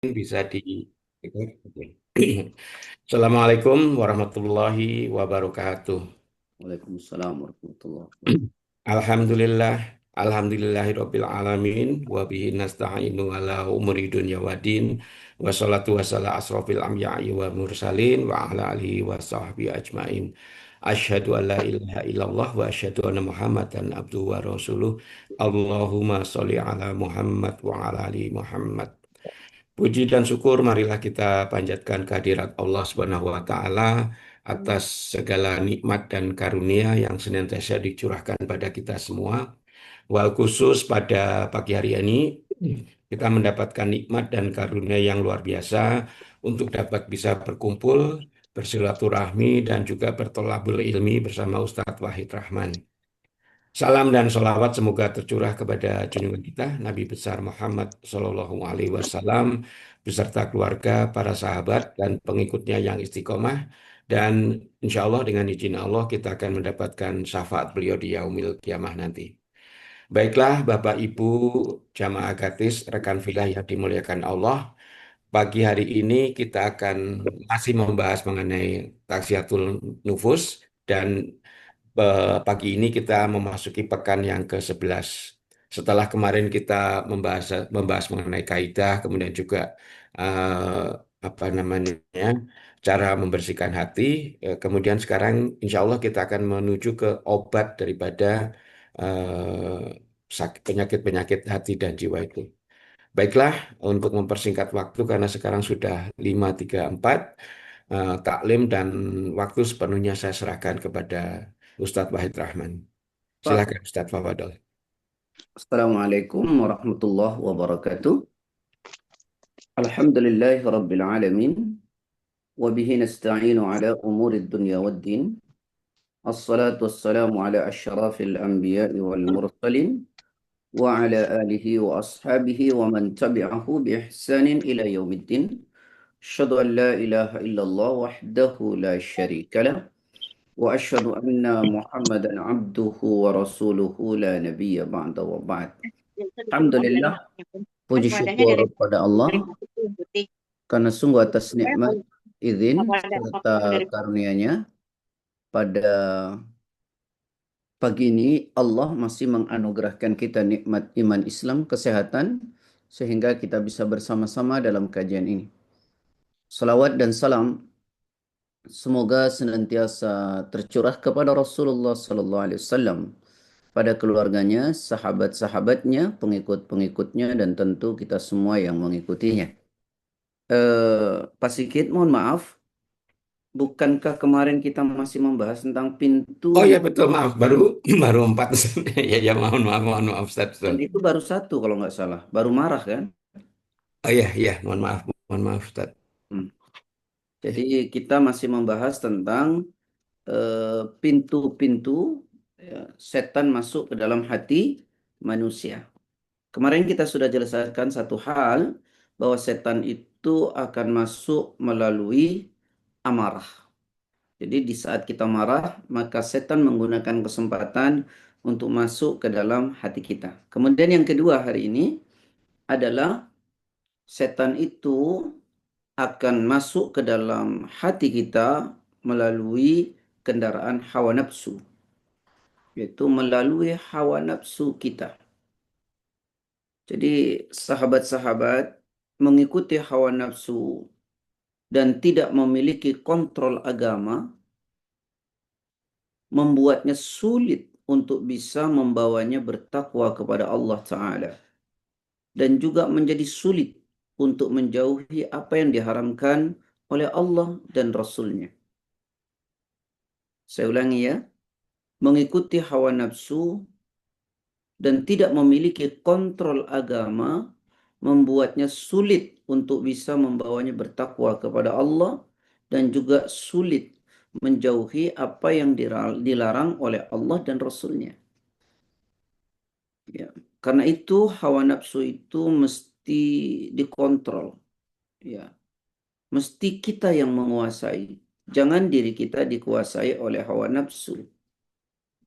Bisa di Assalamualaikum warahmatullahi wabarakatuh. Waalaikumsalam warahmatullahi wabarakatuh. Alhamdulillah, alhamdulillahirabbil alamin wa bihi nasta'inu ala umuri dunya waddin wassalatu wassalamu asrofil anbiya'i wa mursalin wa ala alihi wa sahbihi ajmain. Asyhadu an la ilaha illallah wa asyhadu anna Muhammadan abduhu wa rasuluh. Allahumma sholli ala Muhammad wa ala ali Muhammad. Puji dan syukur marilah kita panjatkan kehadirat Allah Subhanahu wa taala atas segala nikmat dan karunia yang senantiasa dicurahkan pada kita semua. Wal khusus pada pagi hari ini kita mendapatkan nikmat dan karunia yang luar biasa untuk dapat bisa berkumpul, bersilaturahmi dan juga bertolabul ilmi bersama Ustadz Wahid Rahman. Salam dan sholawat semoga tercurah kepada junjungan kita Nabi besar Muhammad Shallallahu Alaihi Wasallam beserta keluarga, para sahabat dan pengikutnya yang istiqomah, dan insya Allah dengan izin Allah kita akan mendapatkan syafaat beliau di yaumil kiamah nanti. Baiklah Bapak Ibu jamaah gratis rekan filah yang dimuliakan Allah, pagi hari ini kita akan masih membahas mengenai taksiatul nufus, dan pagi ini kita memasuki pekan yang ke-11. Setelah kemarin kita membahas membahas mengenai kaidah, kemudian juga eh, apa namanya cara membersihkan hati. Kemudian sekarang insya Allah kita akan menuju ke obat daripada penyakit-penyakit hati dan jiwa itu. Baiklah, untuk mempersingkat waktu karena sekarang sudah 5.34, taklim dan waktu sepenuhnya saya serahkan kepada Ustadz Wahid Rahman. Pak, Silakan Ustadz Fadol. Assalamualaikum warahmatullahi wabarakatuh. Alhamdulillahi rabbil alamin. Wabihi nasta'inu ala umuri dunya waddin. Assalatu wassalamu ala ashrafil anbiya'i wal mursalin. Wa ala alihi wa ashabihi wa man tabi'ahu bi ihsanin ila yaumiddin. Asyhadu an la ilaha illallah wahdahu la syarika lah. Wa asyhadu anna Muhammadan abduhu wa rasuluhu la nabiyya ba'da wa ba'd. Alhamdulillah, puji syukur pada Allah karena sungguh atas nikmat, izin, serta karunia-Nya pada pagi ini Allah masih menganugerahkan kita nikmat iman Islam, kesehatan, sehingga kita bisa bersama-sama dalam kajian ini. Salawat dan salam semoga senantiasa tercurah kepada Rasulullah Sallallahu Alaihi Wasallam, pada keluarganya, sahabat-sahabatnya, pengikut-pengikutnya, dan tentu kita semua yang mengikutinya. Pak Sigit, mohon maaf, bukankah kemarin kita masih membahas tentang pintu Oh ya betul, maaf, baru baru empat. Ya ya, mohon maaf Ustadz, betul. dan itu baru satu kalau nggak salah, baru marah kan? Oh ya ya, mohon maaf Ustadz. Hmm. Jadi kita masih membahas tentang pintu-pintu ya, setan masuk ke dalam hati manusia. Kemarin kita sudah jelaskan satu hal, bahwa setan itu akan masuk melalui amarah. Jadi di saat kita marah, maka setan menggunakan kesempatan untuk masuk ke dalam hati kita. Kemudian yang kedua hari ini adalah setan itu akan masuk ke dalam hati kita melalui kendaraan hawa nafsu, yaitu melalui hawa nafsu kita. Jadi sahabat-sahabat mengikuti hawa nafsu dan tidak memiliki kontrol agama membuatnya sulit untuk bisa membawanya bertakwa kepada Allah Ta'ala. Dan juga menjadi sulit untuk menjauhi apa yang diharamkan oleh Allah dan Rasulnya. Saya ulangi ya, mengikuti hawa nafsu dan tidak memiliki kontrol agama membuatnya sulit untuk bisa membawanya bertakwa kepada Allah dan juga sulit menjauhi apa yang dilarang oleh Allah dan Rasulnya. Ya. Karena itu hawa nafsu itu mesti dikontrol. Ya. Mesti kita yang menguasai. Jangan diri kita dikuasai oleh hawa nafsu.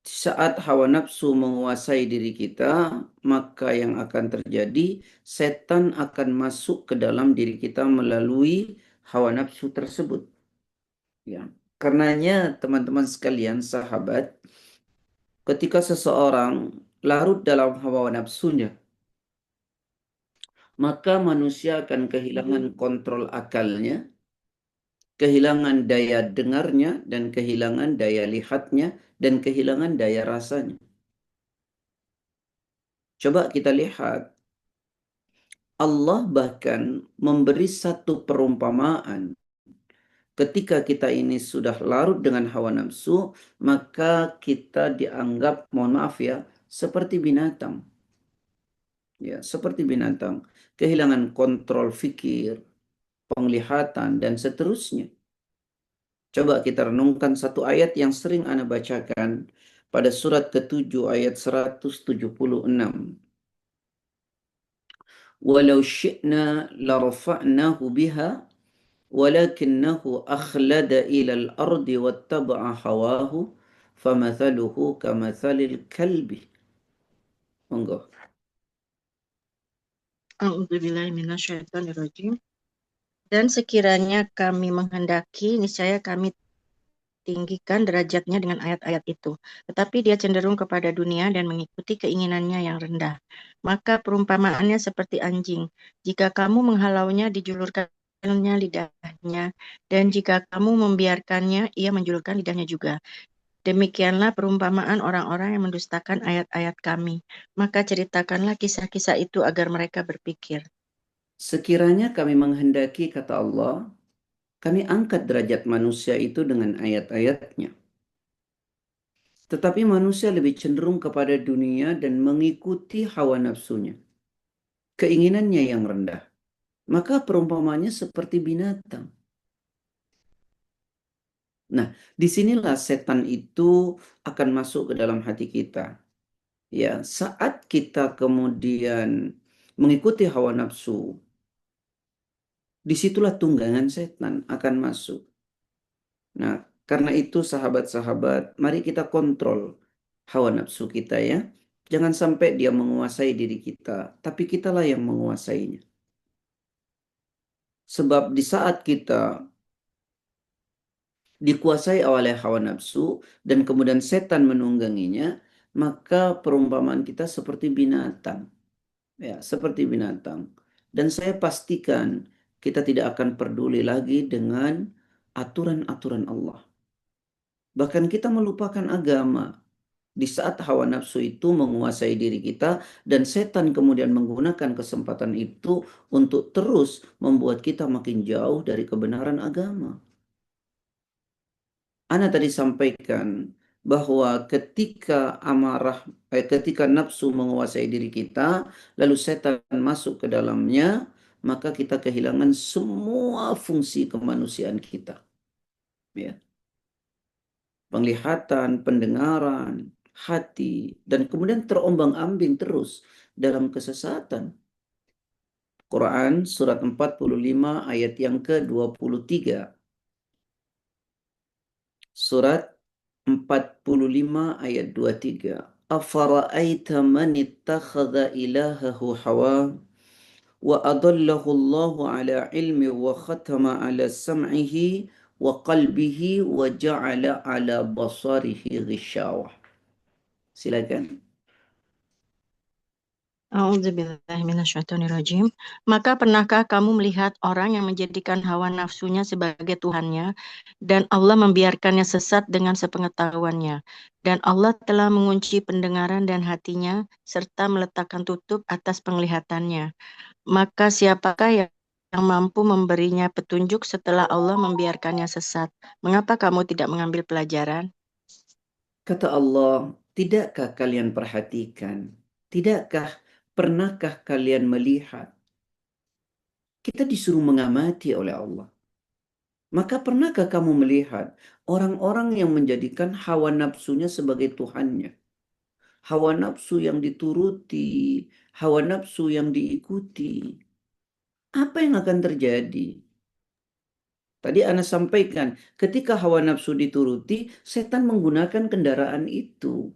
Saat hawa nafsu menguasai diri kita, maka yang akan terjadi, setan akan masuk ke dalam diri kita melalui hawa nafsu tersebut. Ya. Karenanya, teman-teman sekalian, sahabat, ketika seseorang larut dalam hawa nafsunya, maka manusia akan kehilangan kontrol akalnya, kehilangan daya dengarnya, dan kehilangan daya lihatnya, dan kehilangan daya rasanya. Coba kita lihat, Allah bahkan memberi satu perumpamaan. Ketika kita ini sudah larut dengan hawa nafsu, maka kita dianggap, mohon maaf ya, seperti binatang. Ya, seperti binatang. Kehilangan kontrol fikir, penglihatan, dan seterusnya. Coba kita renungkan satu ayat yang sering Ana bacakan pada surat ke-7 ayat 176. Walau syi'na larafa'nahu biha walakinnahu akhlada ilal ardi wattaba'a hawahu famathaluhu kamathalil kalbi. Monggo. A'udzubillahiminasyaitonirrajim. Dan sekiranya kami menghendaki, niscaya kami tinggikan derajatnya dengan ayat-ayat itu. Tetapi dia cenderung kepada dunia dan mengikuti keinginannya yang rendah. Maka perumpamaannya seperti anjing. Jika kamu menghalaunya, dijulurkannya lidahnya. Dan jika kamu membiarkannya, ia menjulurkan lidahnya juga. Demikianlah perumpamaan orang-orang yang mendustakan ayat-ayat kami. Maka ceritakanlah kisah-kisah itu agar mereka berpikir. Sekiranya kami menghendaki, kata Allah, kami angkat derajat manusia itu dengan ayat-ayatnya. Tetapi manusia lebih cenderung kepada dunia dan mengikuti hawa nafsunya, keinginannya yang rendah. Maka perumpamannya seperti binatang. Nah, disinilah setan itu akan masuk ke dalam hati kita. Ya, saat kita kemudian mengikuti hawa nafsu, disitulah tunggangan setan akan masuk. Nah, karena itu sahabat-sahabat, mari kita kontrol hawa nafsu kita ya. Jangan sampai dia menguasai diri kita, tapi kitalah yang menguasainya. Sebab di saat kita dikuasai oleh hawa nafsu dan kemudian setan menungganginya, maka perumpamaan kita seperti binatang. Ya, seperti binatang. Dan saya pastikan kita tidak akan peduli lagi dengan aturan-aturan Allah. Bahkan kita melupakan agama. Di saat hawa nafsu itu menguasai diri kita dan setan kemudian menggunakan kesempatan itu untuk terus membuat kita makin jauh dari kebenaran agama. Ana tadi sampaikan bahwa ketika nafsu menguasai diri kita, lalu setan masuk ke dalamnya, maka kita kehilangan semua fungsi kemanusiaan kita. Ya. Penglihatan, pendengaran, hati, dan kemudian terombang-ambing terus dalam kesesatan. Quran surat 45 ayat yang ke-23. Surat 45 ayat 23. Afara'aita man ittakhadha ilahahu hawa wa adallahu Allahu ala ilmi wa khatama ala sam'ihi wa qalbihi wa ja'ala ala basarihi ghishawah. Silakan. A'udzubillahiminasyaitonirrajim. Maka pernahkah kamu melihat orang yang menjadikan hawa nafsunya sebagai Tuhannya, dan Allah membiarkannya sesat dengan sepengetahuannya, dan Allah telah mengunci pendengaran dan hatinya, serta meletakkan tutup atas penglihatannya. Maka siapakah yang mampu memberinya petunjuk setelah Allah membiarkannya sesat? Mengapa kamu tidak mengambil pelajaran? Kata Allah, tidakkah kalian perhatikan? Pernahkah kalian melihat? Kita disuruh mengamati oleh Allah. Maka pernahkah kamu melihat orang-orang yang menjadikan hawa nafsunya sebagai Tuhannya? Hawa nafsu yang dituruti, hawa nafsu yang diikuti. Apa yang akan terjadi? Tadi Ana sampaikan, ketika hawa nafsu dituruti, setan menggunakan kendaraan itu.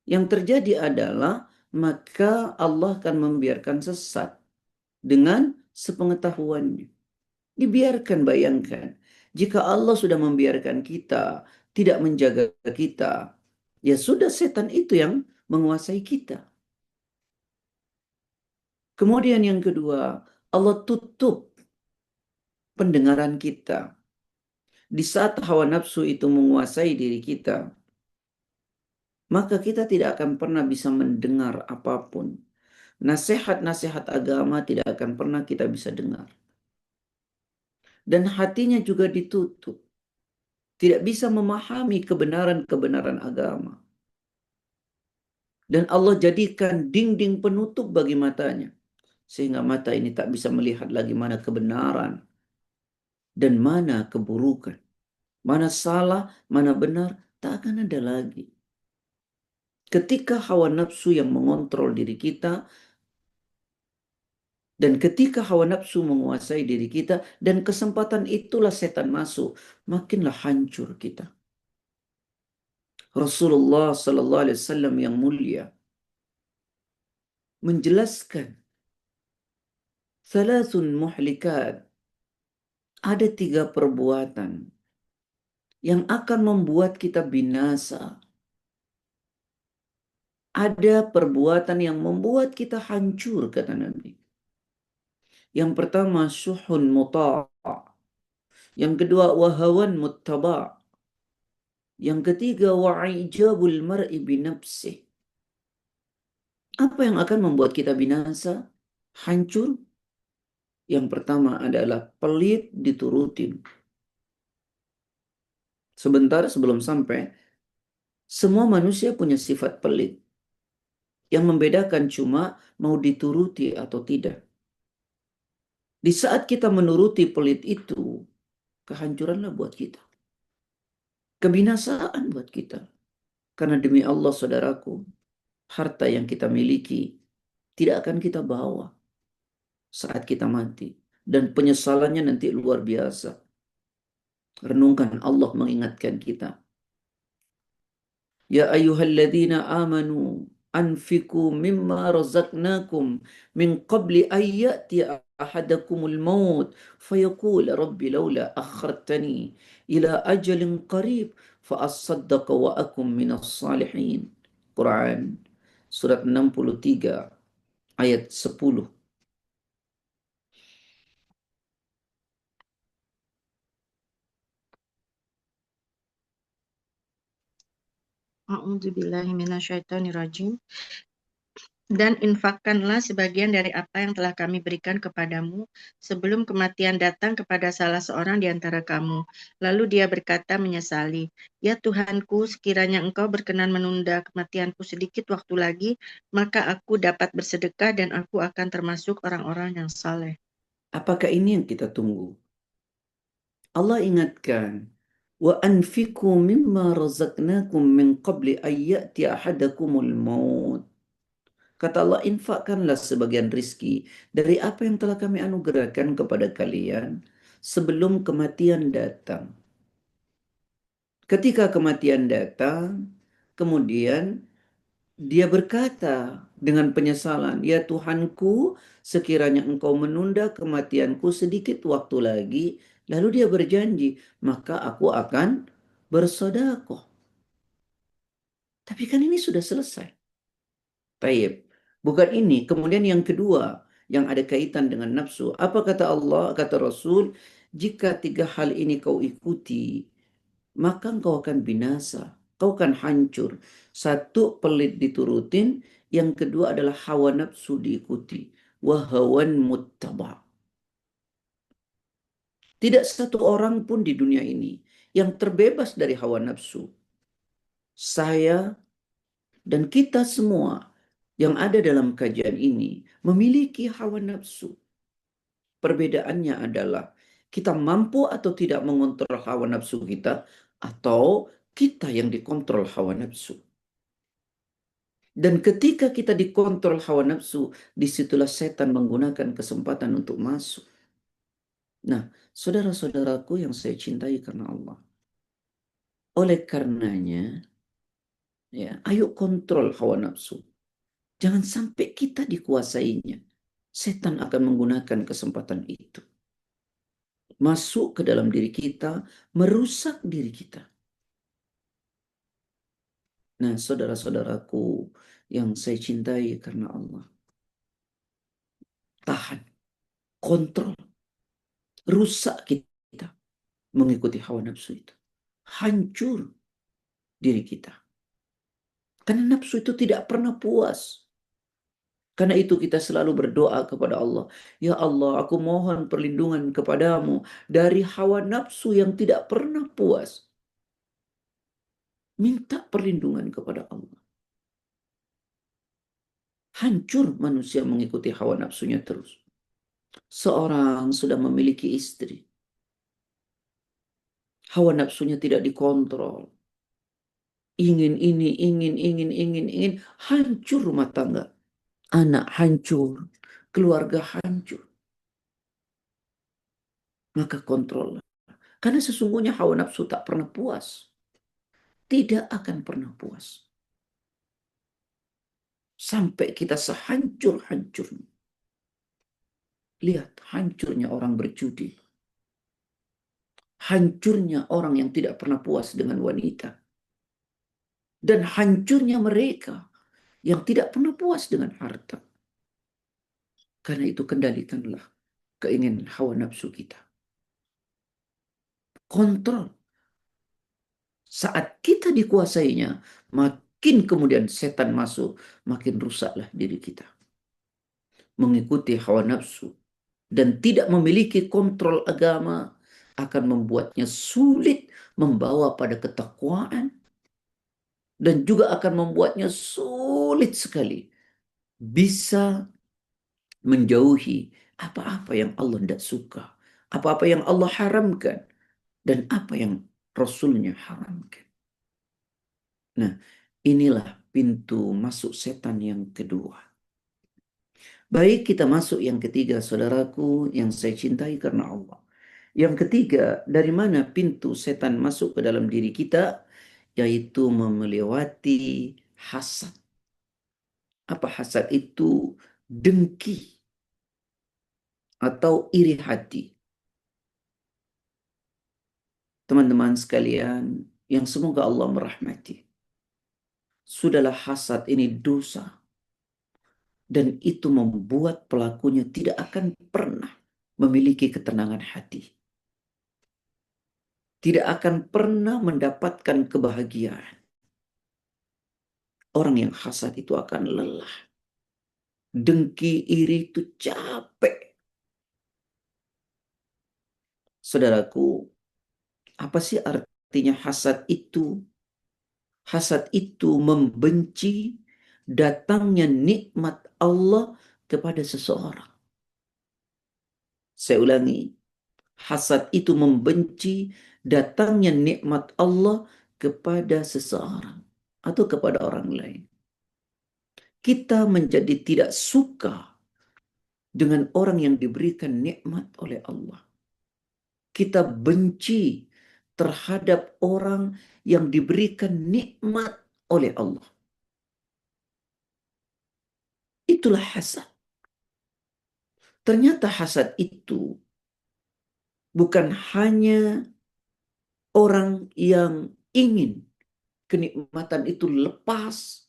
Yang terjadi adalah maka Allah akan membiarkan sesat dengan sepengetahuannya. Dibiarkan, bayangkan. Jika Allah sudah membiarkan kita, tidak menjaga kita, ya sudah, setan itu yang menguasai kita. Kemudian yang kedua, Allah tutup pendengaran kita. Di saat hawa nafsu itu menguasai diri kita, maka kita tidak akan pernah bisa mendengar apapun. Nasihat-nasihat agama tidak akan pernah kita bisa dengar. Dan hatinya juga ditutup. Tidak bisa memahami kebenaran-kebenaran agama. Dan Allah jadikan dinding penutup bagi matanya. Sehingga mata ini tak bisa melihat lagi mana kebenaran dan mana keburukan. Mana salah, mana benar, tak akan ada lagi. Ketika hawa nafsu yang mengontrol diri kita, dan ketika hawa nafsu menguasai diri kita, dan kesempatan itulah setan masuk, makinlah hancur kita. Rasulullah Sallallahu Alaihi Wasallam yang mulia menjelaskan thalathun muhlikat, ada 3 perbuatan yang akan membuat kita binasa. Ada perbuatan yang membuat kita hancur, kata Nabi. Yang pertama, syuhun muta'. Yang kedua, wahawan muttaba'. Yang ketiga, wa'ijabul mar'i binafsih. Apa yang akan membuat kita binasa, hancur? Yang pertama adalah pelit diturutin. Sebentar sebelum sampai, semua manusia punya sifat pelit. Yang membedakan cuma mau dituruti atau tidak. Di saat kita menuruti pelit itu, kehancuranlah buat kita. Kebinasaan buat kita. Karena demi Allah, saudaraku, harta yang kita miliki tidak akan kita bawa saat kita mati. Dan penyesalannya nanti luar biasa. Renungkan, Allah mengingatkan kita. Ya ayyuhalladzina amanu anfiku mimma razaqnakum min qabli ayyati ahadakumul maut fayaqul rabbi laula akhartani ila ajalin qarib fa asaddaqa wa akum minas salihin. Quran surat 63 ayat 10. A'udzubillahi minasyaitonirrajim. Dan infakkanlah sebagian dari apa yang telah kami berikan kepadamu sebelum kematian datang kepada salah seorang di antara kamu. Lalu dia berkata menyesali, "Ya Tuhanku, sekiranya Engkau berkenan menunda kematianku sedikit waktu lagi, maka aku dapat bersedekah dan aku akan termasuk orang-orang yang saleh." Apakah ini yang kita tunggu? Allah ingatkan, wa anfiqu mimma razaqnakum min qabli ayyati ahadakumul maut. Kata Allah, infakkanlah sebagian rizki dari apa yang telah kami anugerahkan kepada kalian sebelum kematian datang. Ketika kematian datang, kemudian dia berkata dengan penyesalan, "Ya Tuhanku, sekiranya Engkau menunda kematianku sedikit waktu lagi," lalu dia berjanji, "maka aku akan bersedekah." Tapi kan ini sudah selesai. Taib. Bukan ini. Kemudian yang kedua, yang ada kaitan dengan nafsu. Apa kata Allah, kata Rasul, "Jika 3 hal ini kau ikuti, maka engkau akan binasa. Kau akan hancur." Satu, pelit diturutin. Yang kedua adalah hawa nafsu diikuti. Wahawan muttaba. Tidak satu orang pun di dunia ini yang terbebas dari hawa nafsu. Saya dan kita semua yang ada dalam kajian ini memiliki hawa nafsu. Perbedaannya adalah kita mampu atau tidak mengontrol hawa nafsu kita, atau kita yang dikontrol hawa nafsu. Dan ketika kita dikontrol hawa nafsu, disitulah setan menggunakan kesempatan untuk masuk. Nah, saudara-saudaraku yang saya cintai karena Allah. Oleh karenanya, Ya, ayo kontrol hawa nafsu. Jangan sampai kita dikuasainya. Setan akan menggunakan kesempatan itu. Masuk ke dalam diri kita, merusak diri kita. Nah, saudara-saudaraku yang saya cintai karena Allah. Tahan, kontrol, rusak kita mengikuti hawa nafsu itu. Hancur diri kita. Karena nafsu itu tidak pernah puas. Karena itu kita selalu berdoa kepada Allah. Ya Allah, aku mohon perlindungan kepadamu dari hawa nafsu yang tidak pernah puas. Minta perlindungan kepada Allah. Hancur manusia mengikuti hawa nafsunya terus. Seorang sudah memiliki istri. Hawa nafsunya tidak dikontrol. Ingin ini, ingin. Hancur rumah tangga. Anak hancur. Keluarga hancur. Maka kontrol. Karena sesungguhnya hawa nafsu tak pernah puas. Tidak akan pernah puas. Sampai kita sehancur-hancurnya. Lihat hancurnya orang berjudi. Hancurnya orang yang tidak pernah puas dengan wanita. Dan hancurnya mereka yang tidak pernah puas dengan harta. Karena itu kendalikanlah keinginan hawa nafsu kita. Kontrol. Saat kita dikuasainya, makin kemudian setan masuk, makin rusaklah diri kita. Mengikuti hawa nafsu dan tidak memiliki kontrol agama akan membuatnya sulit membawa pada ketakwaan dan juga akan membuatnya sulit sekali bisa menjauhi apa-apa yang Allah tidak suka, apa-apa yang Allah haramkan, dan apa yang Rasulnya haramkan. Nah, inilah pintu masuk setan yang kedua. Baik, kita masuk yang ketiga, saudaraku yang saya cintai karena Allah. Yang ketiga, dari mana pintu setan masuk ke dalam diri kita? Yaitu melewati hasad. Apa hasad itu? Dengki atau iri hati. Teman-teman sekalian yang semoga Allah merahmati. Sudahlah hasad ini dosa. Dan itu membuat pelakunya tidak akan pernah memiliki ketenangan hati. Tidak akan pernah mendapatkan kebahagiaan. Orang yang hasad itu akan lelah. Dengki, iri itu capek. Saudaraku, apa sih artinya hasad itu? Hasad itu membenci datangnya nikmat Allah kepada seseorang. Saya ulangi, hasad itu membenci datangnya nikmat Allah kepada seseorang atau kepada orang lain. Kita menjadi tidak suka dengan orang yang diberikan nikmat oleh Allah. Kita benci terhadap orang yang diberikan nikmat oleh Allah. Itulah hasad. Ternyata hasad itu bukan hanya orang yang ingin kenikmatan itu lepas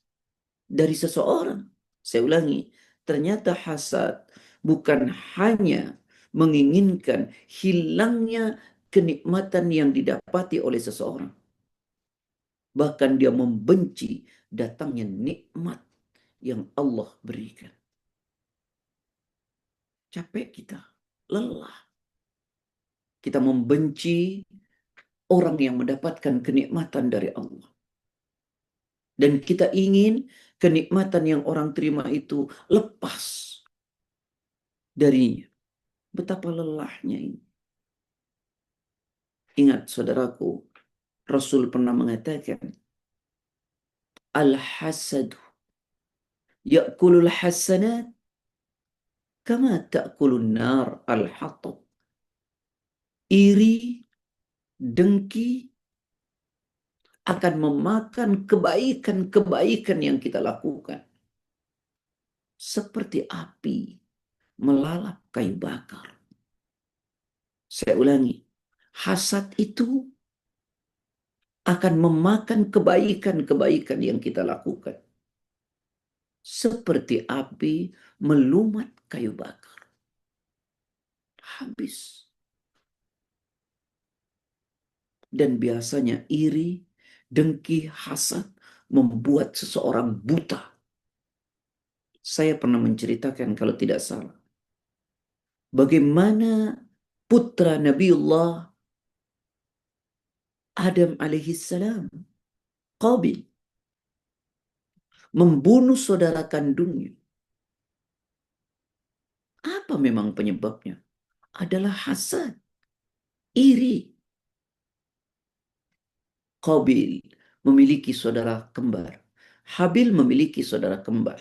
dari seseorang. Saya ulangi, ternyata hasad bukan hanya menginginkan hilangnya kenikmatan yang didapati oleh seseorang. Bahkan dia membenci datangnya nikmat yang Allah berikan. Capek kita, lelah. Kita membenci orang yang mendapatkan kenikmatan dari Allah. Dan kita ingin kenikmatan yang orang terima itu lepas darinya. Betapa lelahnya ini. Ingat saudaraku, Rasul pernah mengatakan, Al-hasadu ya'kulul hasanat kama ta'kulun nar al-hatab. Iri, dengki akan memakan kebaikan-kebaikan yang kita lakukan. Seperti api melalap kayu bakar. Saya ulangi, hasad itu akan memakan kebaikan-kebaikan yang kita lakukan. Seperti api melumat kayu bakar. Habis. Dan biasanya iri, dengki, hasad membuat seseorang buta. Saya pernah menceritakan kalau tidak salah, bagaimana putra Nabiullah Adam alaihissalam, Qabil, membunuh saudara kandungnya. Apa memang penyebabnya? Adalah hasad, iri. Qabil memiliki saudara kembar. Habil memiliki saudara kembar.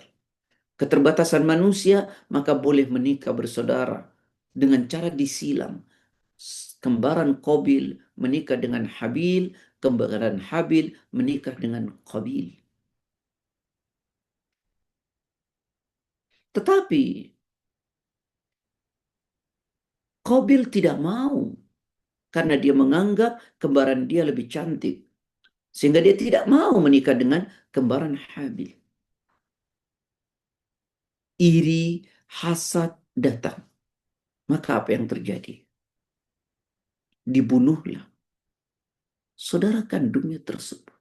Keterbatasan manusia, maka boleh menikah bersaudara dengan cara disilang. Kembaran Qabil menikah dengan Habil, kembaran Habil menikah dengan Qabil. Tetapi Qabil tidak mau karena dia menganggap kembaran dia lebih cantik. Sehingga dia tidak mau menikah dengan kembaran Habil. Iri, hasad datang. Maka apa yang terjadi? Dibunuhlah saudara kandungnya tersebut.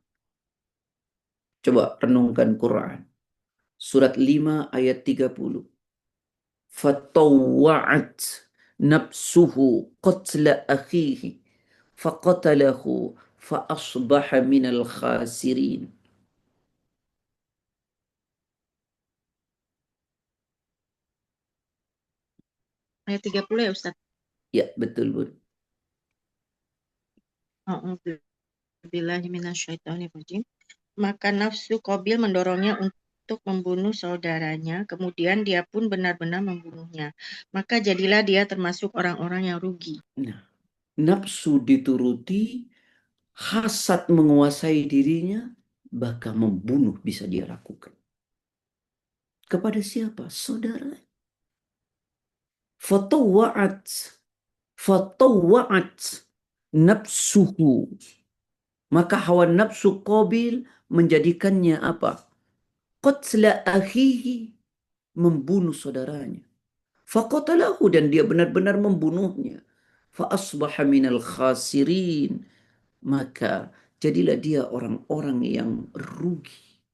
Coba renungkan Quran. Surat 5 ayat 30. Fatawwa'at nafsuhu qatla akhihi faqatalahu fa asbaha minal khasirin. Ayat 30 ya Ustaz. Ya, betul, Bun. A'udzubillahi minasyaitonirrajim. Maka nafsu Qabil mendorongnya untuk membunuh saudaranya, kemudian dia pun benar-benar membunuhnya. Maka jadilah dia termasuk orang-orang yang rugi. Nah, nafsu dituruti, hasad menguasai dirinya, bahkan membunuh bisa dia lakukan. Kepada siapa? Saudara. Fatawwa'at nafsuhu. Maka hawa nafsu Qabil menjadikannya apa? Qatla akhihi, membunuh saudaranya. Faqatalahu, dan dia benar-benar membunuhnya. Fa asbaha minal khasirin, maka jadilah dia orang-orang yang rugi.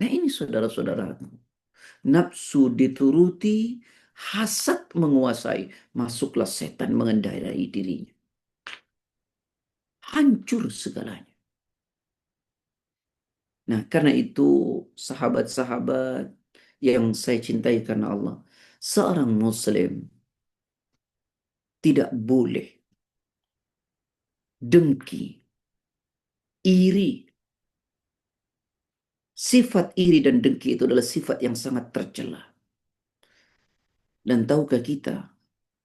Nah ini saudara-saudaraku, nafsu dituruti, hasad menguasai, masuklah setan mengendarai dirinya. Hancur segalanya. Nah, karena itu sahabat-sahabat yang saya cintai karena Allah, seorang muslim tidak boleh dengki, iri. Sifat iri dan dengki itu adalah sifat yang sangat tercela. Dan tahukah kita,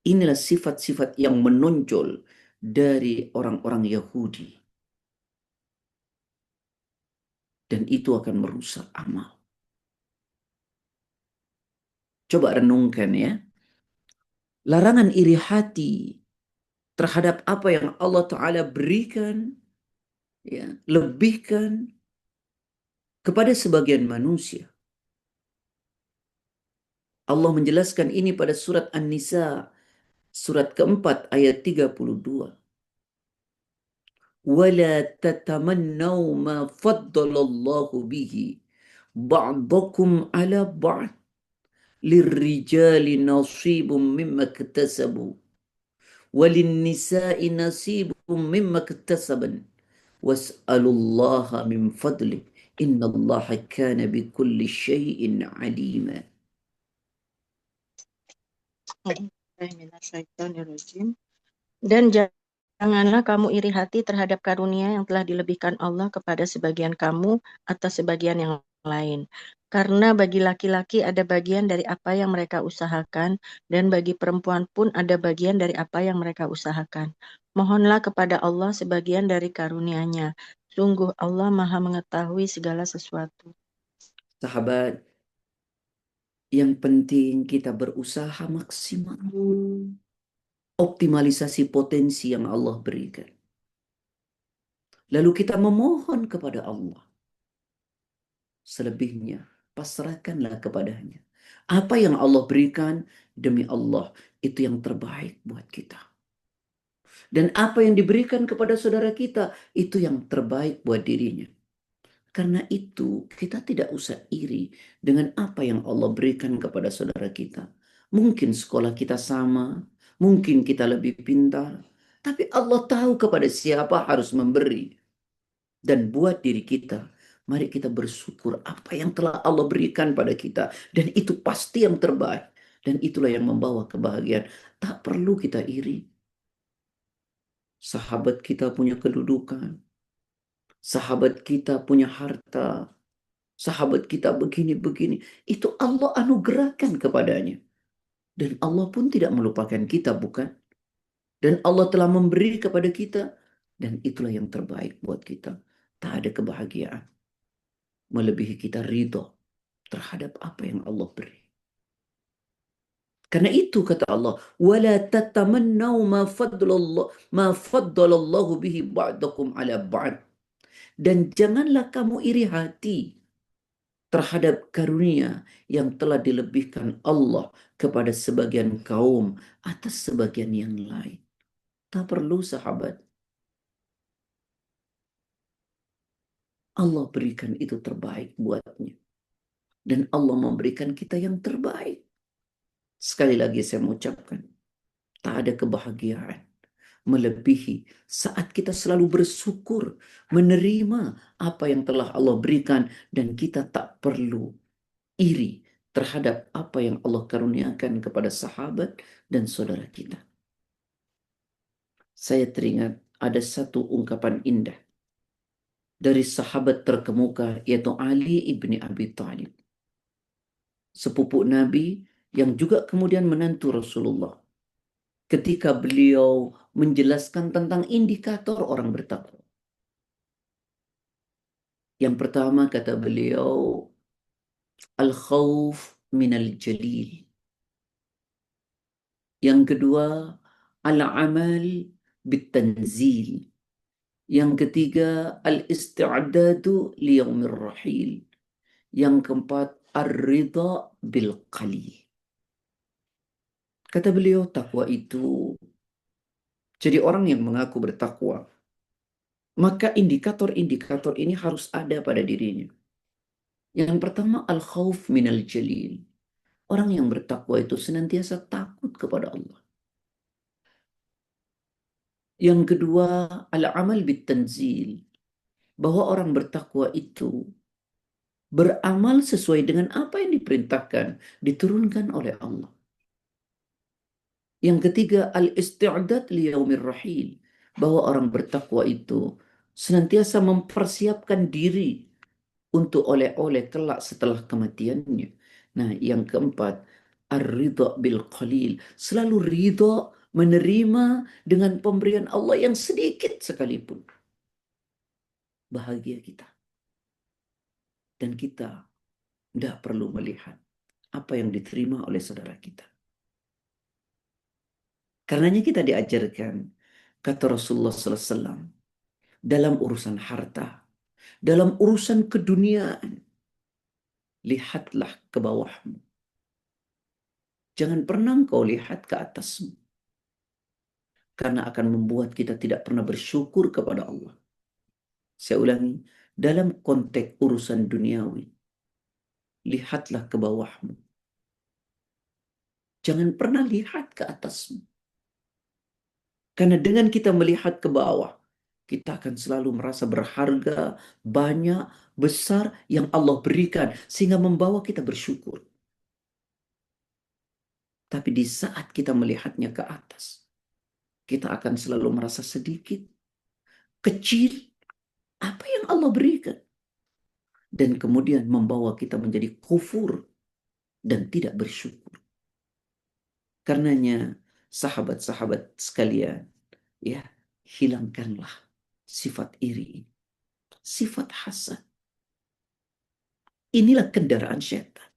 inilah sifat-sifat yang menonjol dari orang-orang Yahudi. Dan itu akan merusak amal. Coba renungkan ya. Larangan iri hati terhadap apa yang Allah Ta'ala berikan, ya, lebihkan kepada sebagian manusia. Allah menjelaskan ini pada surat An-Nisa, surat keempat ayat 32. وَلَا تَتَمَنَّوْا مَا فَضَّلَ اللَّهُ بِهِ بَعْضَكُمْ عَلَى بَعْضٍ لِلرِّجَالِ نَصِيبٌ مِمَّا اكْتَسَبُوا وَلِلنِّسَاءِ نَصِيبٌ مِمَّا اكْتَسَبْنَ وَاسْأَلُوا اللَّهَ مِنْ فَضْلِهِ إِنَّ اللَّهَ كَانَ بِكُلِّ شَيْءٍ عَلِيمًا. Dan janganlah kamu iri hati terhadap karunia yang telah dilebihkan Allah kepada sebagian kamu atas sebagian yang lain. Karena bagi laki-laki ada bagian dari apa yang mereka usahakan, dan bagi perempuan pun ada bagian dari apa yang mereka usahakan. Mohonlah kepada Allah sebagian dari karunia-Nya. Sungguh Allah Maha mengetahui segala sesuatu. Sahabat, yang penting kita berusaha maksimal. Optimalisasi potensi yang Allah berikan. Lalu kita memohon kepada Allah. Selebihnya, pasrahkanlah kepadanya. Apa yang Allah berikan, demi Allah, itu yang terbaik buat kita. Dan apa yang diberikan kepada saudara kita, itu yang terbaik buat dirinya. Karena itu, kita tidak usah iri dengan apa yang Allah berikan kepada saudara kita. Mungkin sekolah kita sama, mungkin kita lebih pintar, tapi Allah tahu kepada siapa harus memberi. Dan buat diri kita, mari kita bersyukur apa yang telah Allah berikan pada kita. Dan itu pasti yang terbaik. Dan itulah yang membawa kebahagiaan. Tak perlu kita iri. Sahabat kita punya kedudukan. Sahabat kita punya harta. Sahabat kita begini-begini. Itu Allah anugerahkan kepadanya. Dan Allah pun tidak melupakan kita, bukan? Dan Allah telah memberi kepada kita. Dan itulah yang terbaik buat kita. Tak ada kebahagiaan melebihi kita ridho terhadap apa yang Allah beri. Karena itu kata Allah, "Wala tatamannau ma faddalallahu bihi ba'dakum ala ba'd." Dan janganlah kamu iri hati terhadap karunia yang telah dilebihkan Allah kepada sebagian kaum atas sebagian yang lain. Tak perlu sahabat. Allah berikan itu terbaik buatnya. Dan Allah memberikan kita yang terbaik. Sekali lagi saya mengucapkan, tak ada kebahagiaan melebihi saat kita selalu bersyukur menerima apa yang telah Allah berikan dan kita tak perlu iri terhadap apa yang Allah karuniakan kepada sahabat dan saudara kita. Saya teringat ada satu ungkapan indah dari sahabat terkemuka yaitu Ali ibni Abi Thalib, sepupu Nabi yang juga kemudian menantu Rasulullah. Ketika beliau menjelaskan tentang indikator orang bertakwa. Yang pertama kata beliau, al-khawf minal jalil. Yang kedua, al-amal bitanzil. Yang ketiga, al-isti'adadu liyaumir rahil. Yang keempat, ar-ridha bil qalil. Kata beliau, takwa itu jadi orang yang mengaku bertakwa, maka indikator-indikator ini harus ada pada dirinya. Yang pertama, al-khawf minal jalil. Orang yang bertakwa itu senantiasa takut kepada Allah. Yang kedua, al-amal bitanzil. Bahwa orang bertakwa itu beramal sesuai dengan apa yang diperintahkan, diturunkan oleh Allah. Yang ketiga, al-isti'adad liyaumir rahil. Bahwa orang bertakwa itu senantiasa mempersiapkan diri untuk oleh-oleh kelak setelah kematiannya. Nah, yang keempat, ar-ridha bil qalil. Selalu ridha menerima dengan pemberian Allah yang sedikit sekalipun. Bahagia kita. Dan kita tidak perlu melihat apa yang diterima oleh saudara kita. Karenanya kita diajarkan, kata Rasulullah SAW, dalam urusan harta, dalam urusan keduniaan, lihatlah ke bawahmu. Jangan pernah kau lihat ke atasmu. Karena akan membuat kita tidak pernah bersyukur kepada Allah. Saya ulangi, dalam konteks urusan duniawi, lihatlah ke bawahmu. Jangan pernah lihat ke atasmu. Karena dengan kita melihat ke bawah, kita akan selalu merasa berharga, banyak, besar yang Allah berikan, sehingga membawa kita bersyukur. Tapi di saat kita melihatnya ke atas, kita akan selalu merasa sedikit, kecil, apa yang Allah berikan. Dan kemudian membawa kita menjadi kufur dan tidak bersyukur. Karenanya sahabat-sahabat sekalian, ya, hilangkanlah sifat iri ini, sifat hasad. Inilah kendaraan syaitan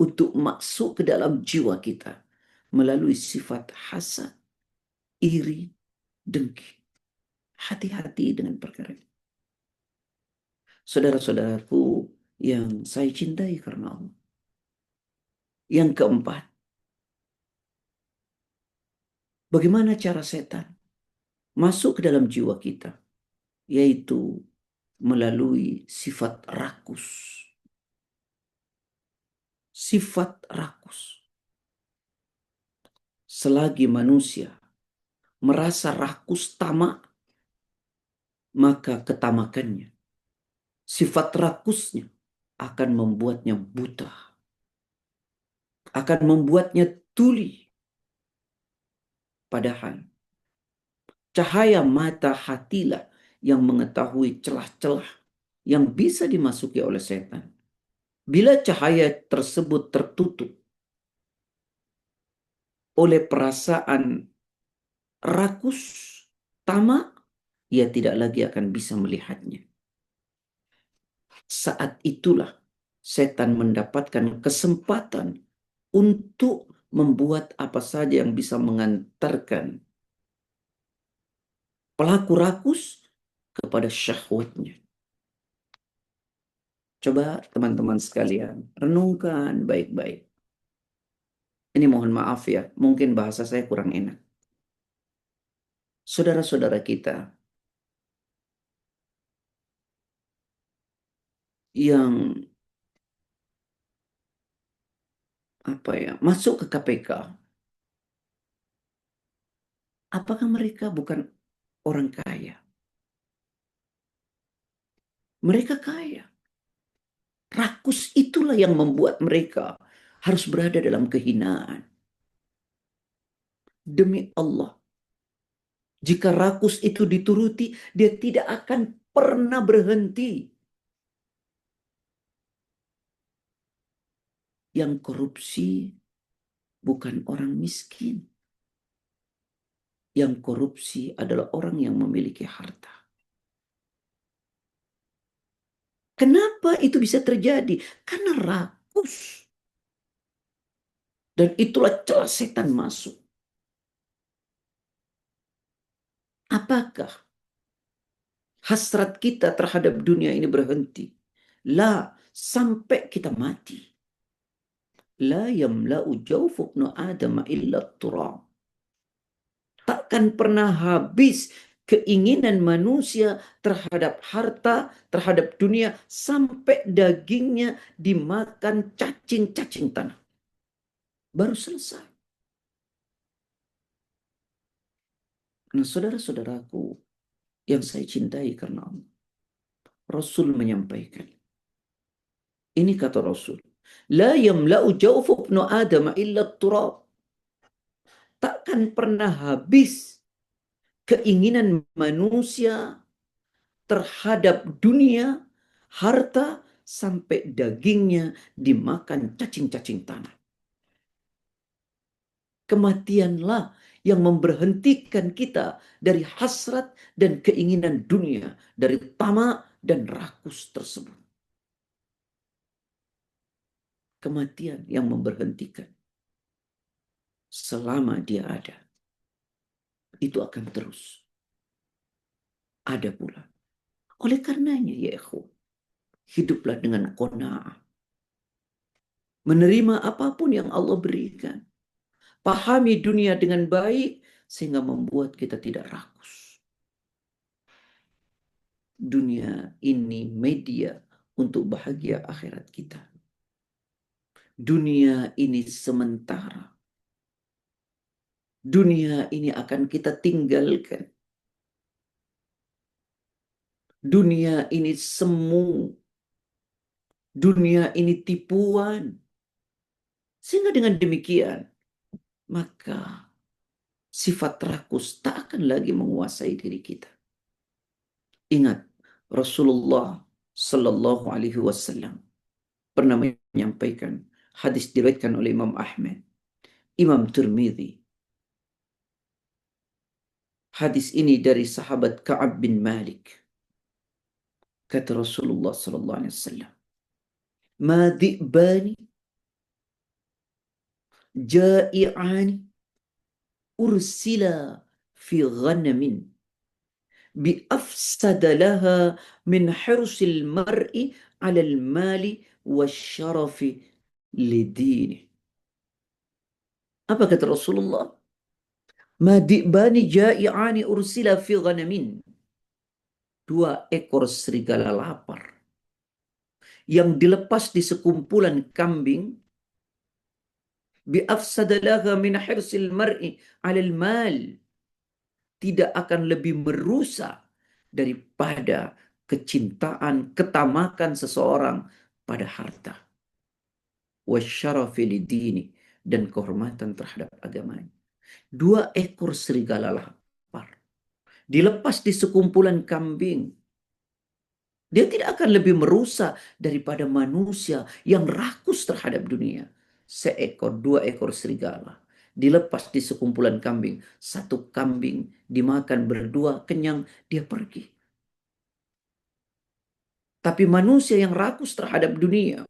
untuk masuk ke dalam jiwa kita melalui sifat hasad, iri, dengki. Hati-hati dengan perkara ini. Saudara-saudaraku yang saya cintai karena Allah. Yang keempat, bagaimana cara setan masuk ke dalam jiwa kita? Yaitu melalui sifat rakus. Sifat rakus. Selagi manusia merasa rakus tamak, maka ketamakannya, sifat rakusnya akan membuatnya buta. Akan membuatnya tuli. Padahal cahaya mata hatilah yang mengetahui celah-celah yang bisa dimasuki oleh setan. Bila cahaya tersebut tertutup oleh perasaan rakus, tamak, ia tidak lagi akan bisa melihatnya. Saat itulah setan mendapatkan kesempatan untuk membuat apa saja yang bisa mengantarkan pelaku rakus kepada syahwatnya. Coba teman-teman sekalian, renungkan baik-baik. Ini mohon maaf ya, mungkin bahasa saya kurang enak. Saudara-saudara kita yang masuk ke KPK, apakah mereka bukan orang kaya? Mereka kaya. Rakus itulah yang membuat mereka harus berada dalam kehinaan. Demi Allah, jika rakus itu dituruti, dia tidak akan pernah berhenti. Yang korupsi bukan orang miskin. Yang korupsi adalah orang yang memiliki harta. Kenapa itu bisa terjadi? Karena rakus. Dan itulah celah setan masuk. Apakah hasrat kita terhadap dunia ini berhenti? La, sampai kita mati. La yamla'u jawfu ibnu Adam illa turab. Takkan pernah habis keinginan manusia terhadap harta, terhadap dunia, sampai dagingnya dimakan cacing-cacing tanah. Baru selesai. Nah, saudara-saudaraku yang saya cintai karena Allah, Rasul menyampaikan. Ini kata Rasul. La yamla'u jawfu ibnu Adam illa turab. Takkan pernah habis keinginan manusia terhadap dunia, harta, sampai dagingnya dimakan cacing-cacing tanah. Kematianlah yang memberhentikan kita dari hasrat dan keinginan dunia, dari tamak dan rakus tersebut. Kematian yang memberhentikan. Selama dia ada, itu akan terus ada pula. Oleh karenanya ya ikhwan, hiduplah dengan qanaah. Menerima apapun yang Allah berikan. Pahami dunia dengan baik sehingga membuat kita tidak rakus. Dunia ini media untuk bahagia akhirat kita. Dunia ini sementara. Dunia ini akan kita tinggalkan. Dunia ini semu. Dunia ini tipuan. Sehingga dengan demikian, maka sifat rakus tak akan lagi menguasai diri kita. Ingat, Rasulullah Sallallahu Alaihi Wasallam pernah menyampaikan hadis diriwayatkan oleh Imam Ahmad, Imam Tirmidzi. Hadis ini dari sahabat Ka'ab bin Malik. Kata Rasulullah sallallahu alaihi wasallam, "Ma dhi'bani ja'i'ani ursila fi ghanamin bi afsada laha min hirsil mar'i 'ala al-mali wasyarafi lidini." Apa kata Rasulullah? "Ma dhi'bani ja'i'ani ursila fi ghanamin." Dua ekor serigala lapar yang dilepas di sekumpulan kambing, bi afsadalaha min hirsil mar'i 'alal mal, tidak akan lebih merusak daripada kecintaan, ketamakan seseorang pada harta, wasyarafi lidini, dan kehormatan terhadap agamanya. Dua ekor serigala lapar dilepas di sekumpulan kambing, dia tidak akan lebih merusak daripada manusia yang rakus terhadap dunia. Dua ekor serigala dilepas di sekumpulan kambing. Satu kambing dimakan berdua, kenyang, dia pergi. Tapi manusia yang rakus terhadap dunia,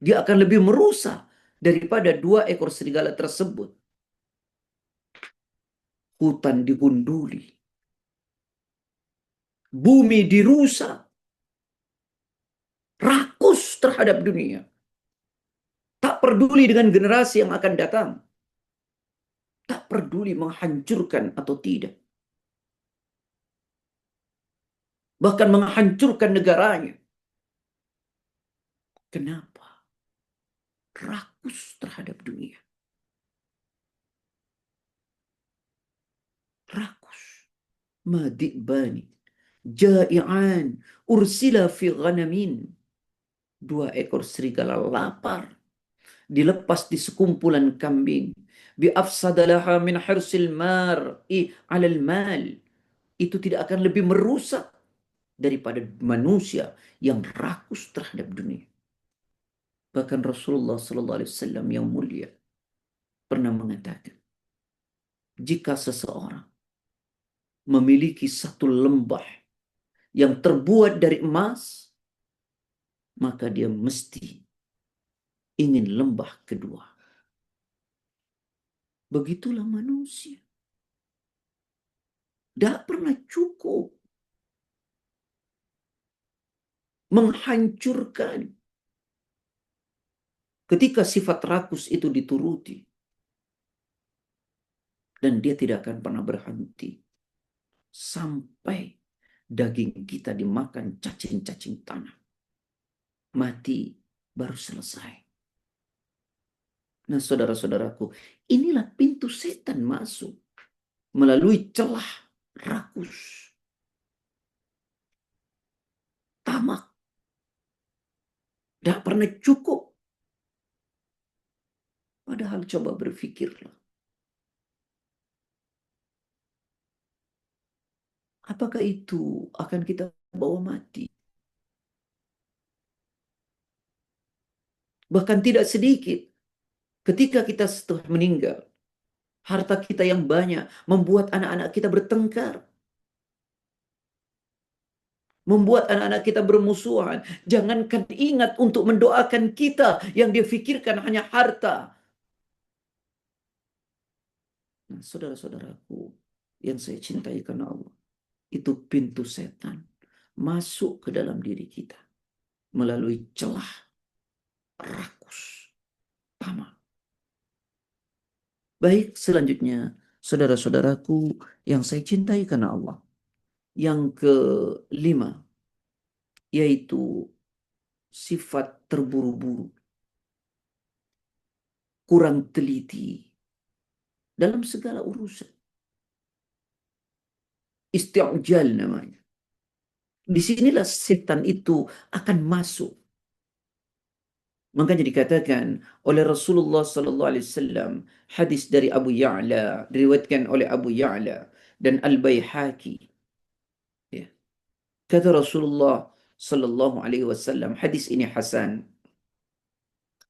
dia akan lebih merusak daripada dua ekor serigala tersebut. Hutan digunduli, bumi dirusak, rakus terhadap dunia. Tak peduli dengan generasi yang akan datang. Tak peduli menghancurkan atau tidak. Bahkan menghancurkan negaranya. Kenapa? Rakus terhadap dunia. Rakus. Madi'bani ja'i'an ursila fi ghanamin. Dua ekor serigala lapar dilepas di sekumpulan kambing. Bi afsadalaha min hirsil mar'i 'alal mal. Itu tidak akan lebih merusak daripada manusia yang rakus terhadap dunia. Bahkan Rasulullah sallallahu alaihi wasallam yang mulia pernah mengatakan, jika seseorang memiliki satu lembah yang terbuat dari emas, maka dia mesti ingin lembah kedua. Begitulah manusia. Tidak pernah cukup menghancurkan. Ketika sifat rakus itu dituruti, dan dia tidak akan pernah berhenti sampai daging kita dimakan cacing-cacing tanah. Mati baru selesai. Nah, saudara-saudaraku, inilah pintu setan masuk melalui celah rakus, tamak, tidak pernah cukup. Padahal coba berpikirlah, apakah itu akan kita bawa mati? Bahkan tidak sedikit ketika kita setelah meninggal, harta kita yang banyak membuat anak-anak kita bertengkar, membuat anak-anak kita bermusuhan. Jangankan ingat untuk mendoakan kita, yang dia pikirkan hanya harta. Nah, saudara-saudaraku yang saya cintai karena Allah, itu pintu setan masuk ke dalam diri kita melalui celah rakus, tamak. Baik, selanjutnya saudara-saudaraku yang saya cintai karena Allah, yang kelima yaitu sifat terburu-buru, kurang teliti dalam segala urusan. Isti'jal namanya. Disinilah setan itu akan masuk. Makanya dikatakan oleh Rasulullah sallallahu alaihi wasallam, hadis dari Abu Ya'la, diriwayatkan oleh Abu Ya'la dan Al-Baihaqi. Ya. Kata Rasulullah sallallahu alaihi wasallam, hadis ini hasan.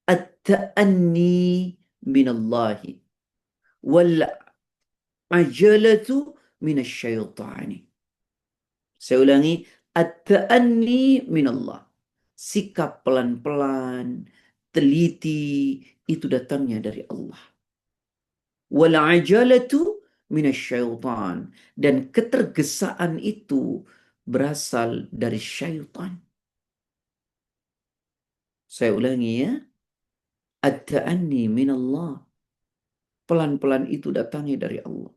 At-ta'anni minallahi wal ajalatu minasyaitani. Saya ulangi, at-ta'anni minallah. Sikap pelan-pelan, teliti, itu datangnya dari Allah. Wal ajalatu minasyaitan. Dan ketergesaan itu berasal dari syaitan. Saya ulangi ya. At-ta'anni minallah. Pelan-pelan itu datangnya dari Allah.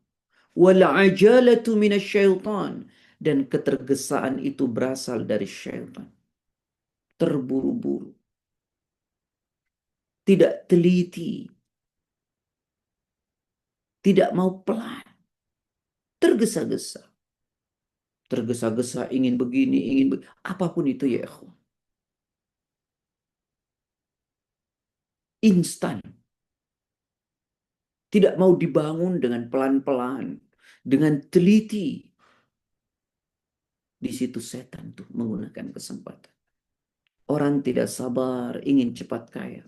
Wal ajalatu minasyaitan. Dan ketergesaan itu berasal dari syaitan. Terburu-buru. Tidak teliti. Tidak mau pelan. Tergesa-gesa. Tergesa-gesa ingin begini, ingin begini. Apapun itu ya ikhwan. Instan. Tidak mau dibangun dengan pelan-pelan. Dengan teliti. Di situ setan tuh menggunakan kesempatan. Orang tidak sabar, ingin cepat kaya.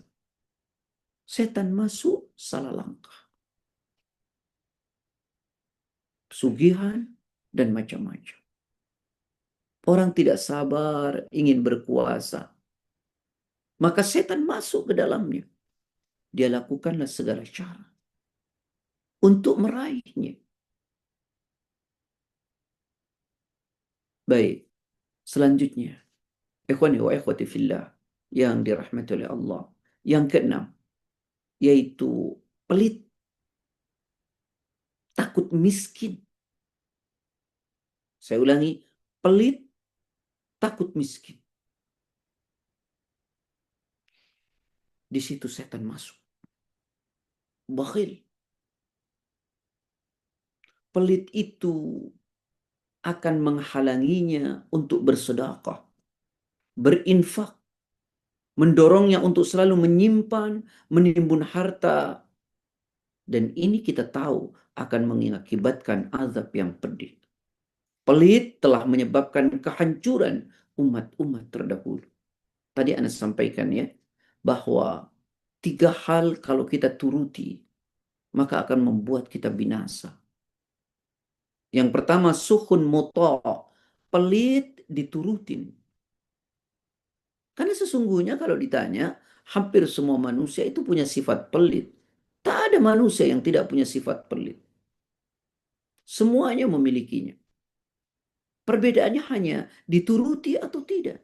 Setan masuk, salah langkah. Pesugihan dan macam-macam. Orang tidak sabar, ingin berkuasa. Maka setan masuk ke dalamnya. Dia lakukanlah segala cara untuk meraihnya. Baik, selanjutnya. Ikhwani wa ikhwati fillah yang dirahmati oleh Allah. Yang keenam, yaitu pelit, takut miskin. Saya ulangi, pelit, takut miskin. Di situ setan masuk. Bakhil. Pelit itu akan menghalanginya untuk bersedekah, berinfak, mendorongnya untuk selalu menyimpan, menimbun harta. Dan ini kita tahu akan mengakibatkan azab yang pedih. Pelit telah menyebabkan kehancuran umat-umat terdahulu. Tadi Anda sampaikan ya, bahwa 3 hal kalau kita turuti, maka akan membuat kita binasa. Yang pertama, sukhun muta', pelit diturutin. Karena sesungguhnya kalau ditanya, hampir semua manusia itu punya sifat pelit. Tak ada manusia yang tidak punya sifat pelit. Semuanya memilikinya. Perbedaannya hanya dituruti atau tidak.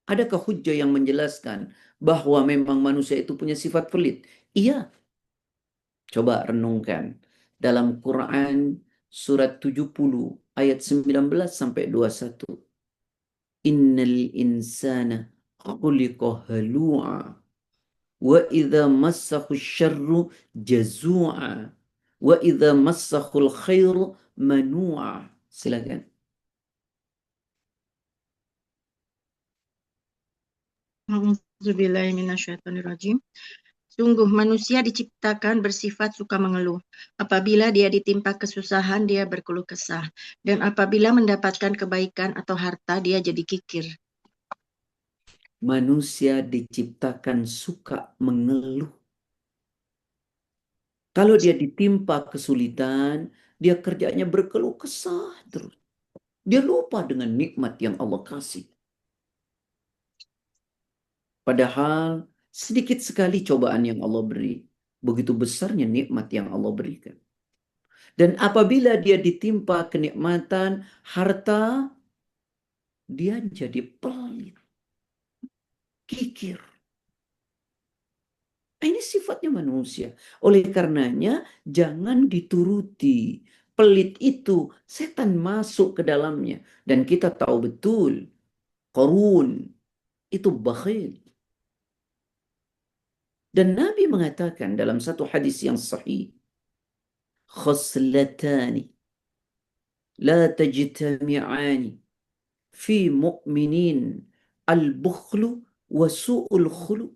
Adakah hujjah yang menjelaskan bahwa memang manusia itu punya sifat pelit? Iya. Coba renungkan. Dalam Quran surat 70 ayat 19 sampai 21. Innal insana khuliqa halu'a wa idza massahu syarru jazua wa idza massahu khairu manu'a. Silakan. A'udzubillahiminasyaitonirrajim. Sungguh manusia diciptakan bersifat suka mengeluh. Apabila dia ditimpa kesusahan, dia berkeluh kesah. Dan apabila mendapatkan kebaikan atau harta, dia jadi kikir. Manusia diciptakan suka mengeluh. Kalau dia ditimpa kesulitan, dia kerjanya berkeluh kesah terus. Dia lupa dengan nikmat yang Allah kasih. Padahal sedikit sekali cobaan yang Allah beri. Begitu besarnya nikmat yang Allah berikan. Dan apabila dia ditimpa kenikmatan, harta, dia jadi pelit, kikir. Ini sifatnya manusia. Oleh karenanya, jangan dituruti. Pelit itu, setan masuk ke dalamnya. Dan kita tahu betul, Qarun itu bakhil. Dan Nabi mengatakan dalam satu hadis yang sahih, khaslatani la tajtami'ani fi mu'minin al-bukhlu wa su'ul khulu.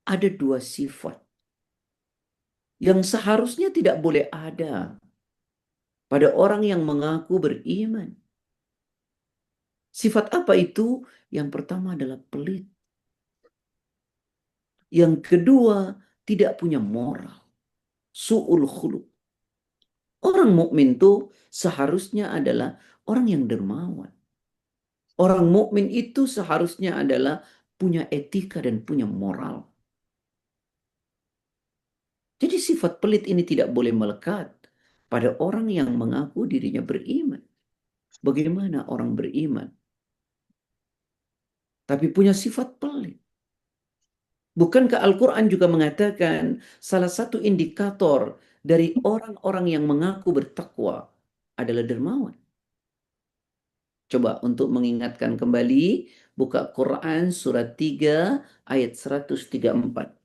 Ada 2 sifat yang seharusnya tidak boleh ada pada orang yang mengaku beriman. Sifat apa itu? Yang pertama adalah pelit. Yang kedua, tidak punya moral. su'ul khuluq. Orang mukmin itu seharusnya adalah orang yang dermawan. Orang mukmin itu seharusnya adalah punya etika dan punya moral. Jadi sifat pelit ini tidak boleh melekat pada orang yang mengaku dirinya beriman. Bagaimana orang beriman tapi punya sifat pelit? Bukankah Al-Quran juga mengatakan salah satu indikator dari orang-orang yang mengaku bertakwa adalah dermawan? Coba untuk mengingatkan kembali, buka Quran surat 3 ayat 134.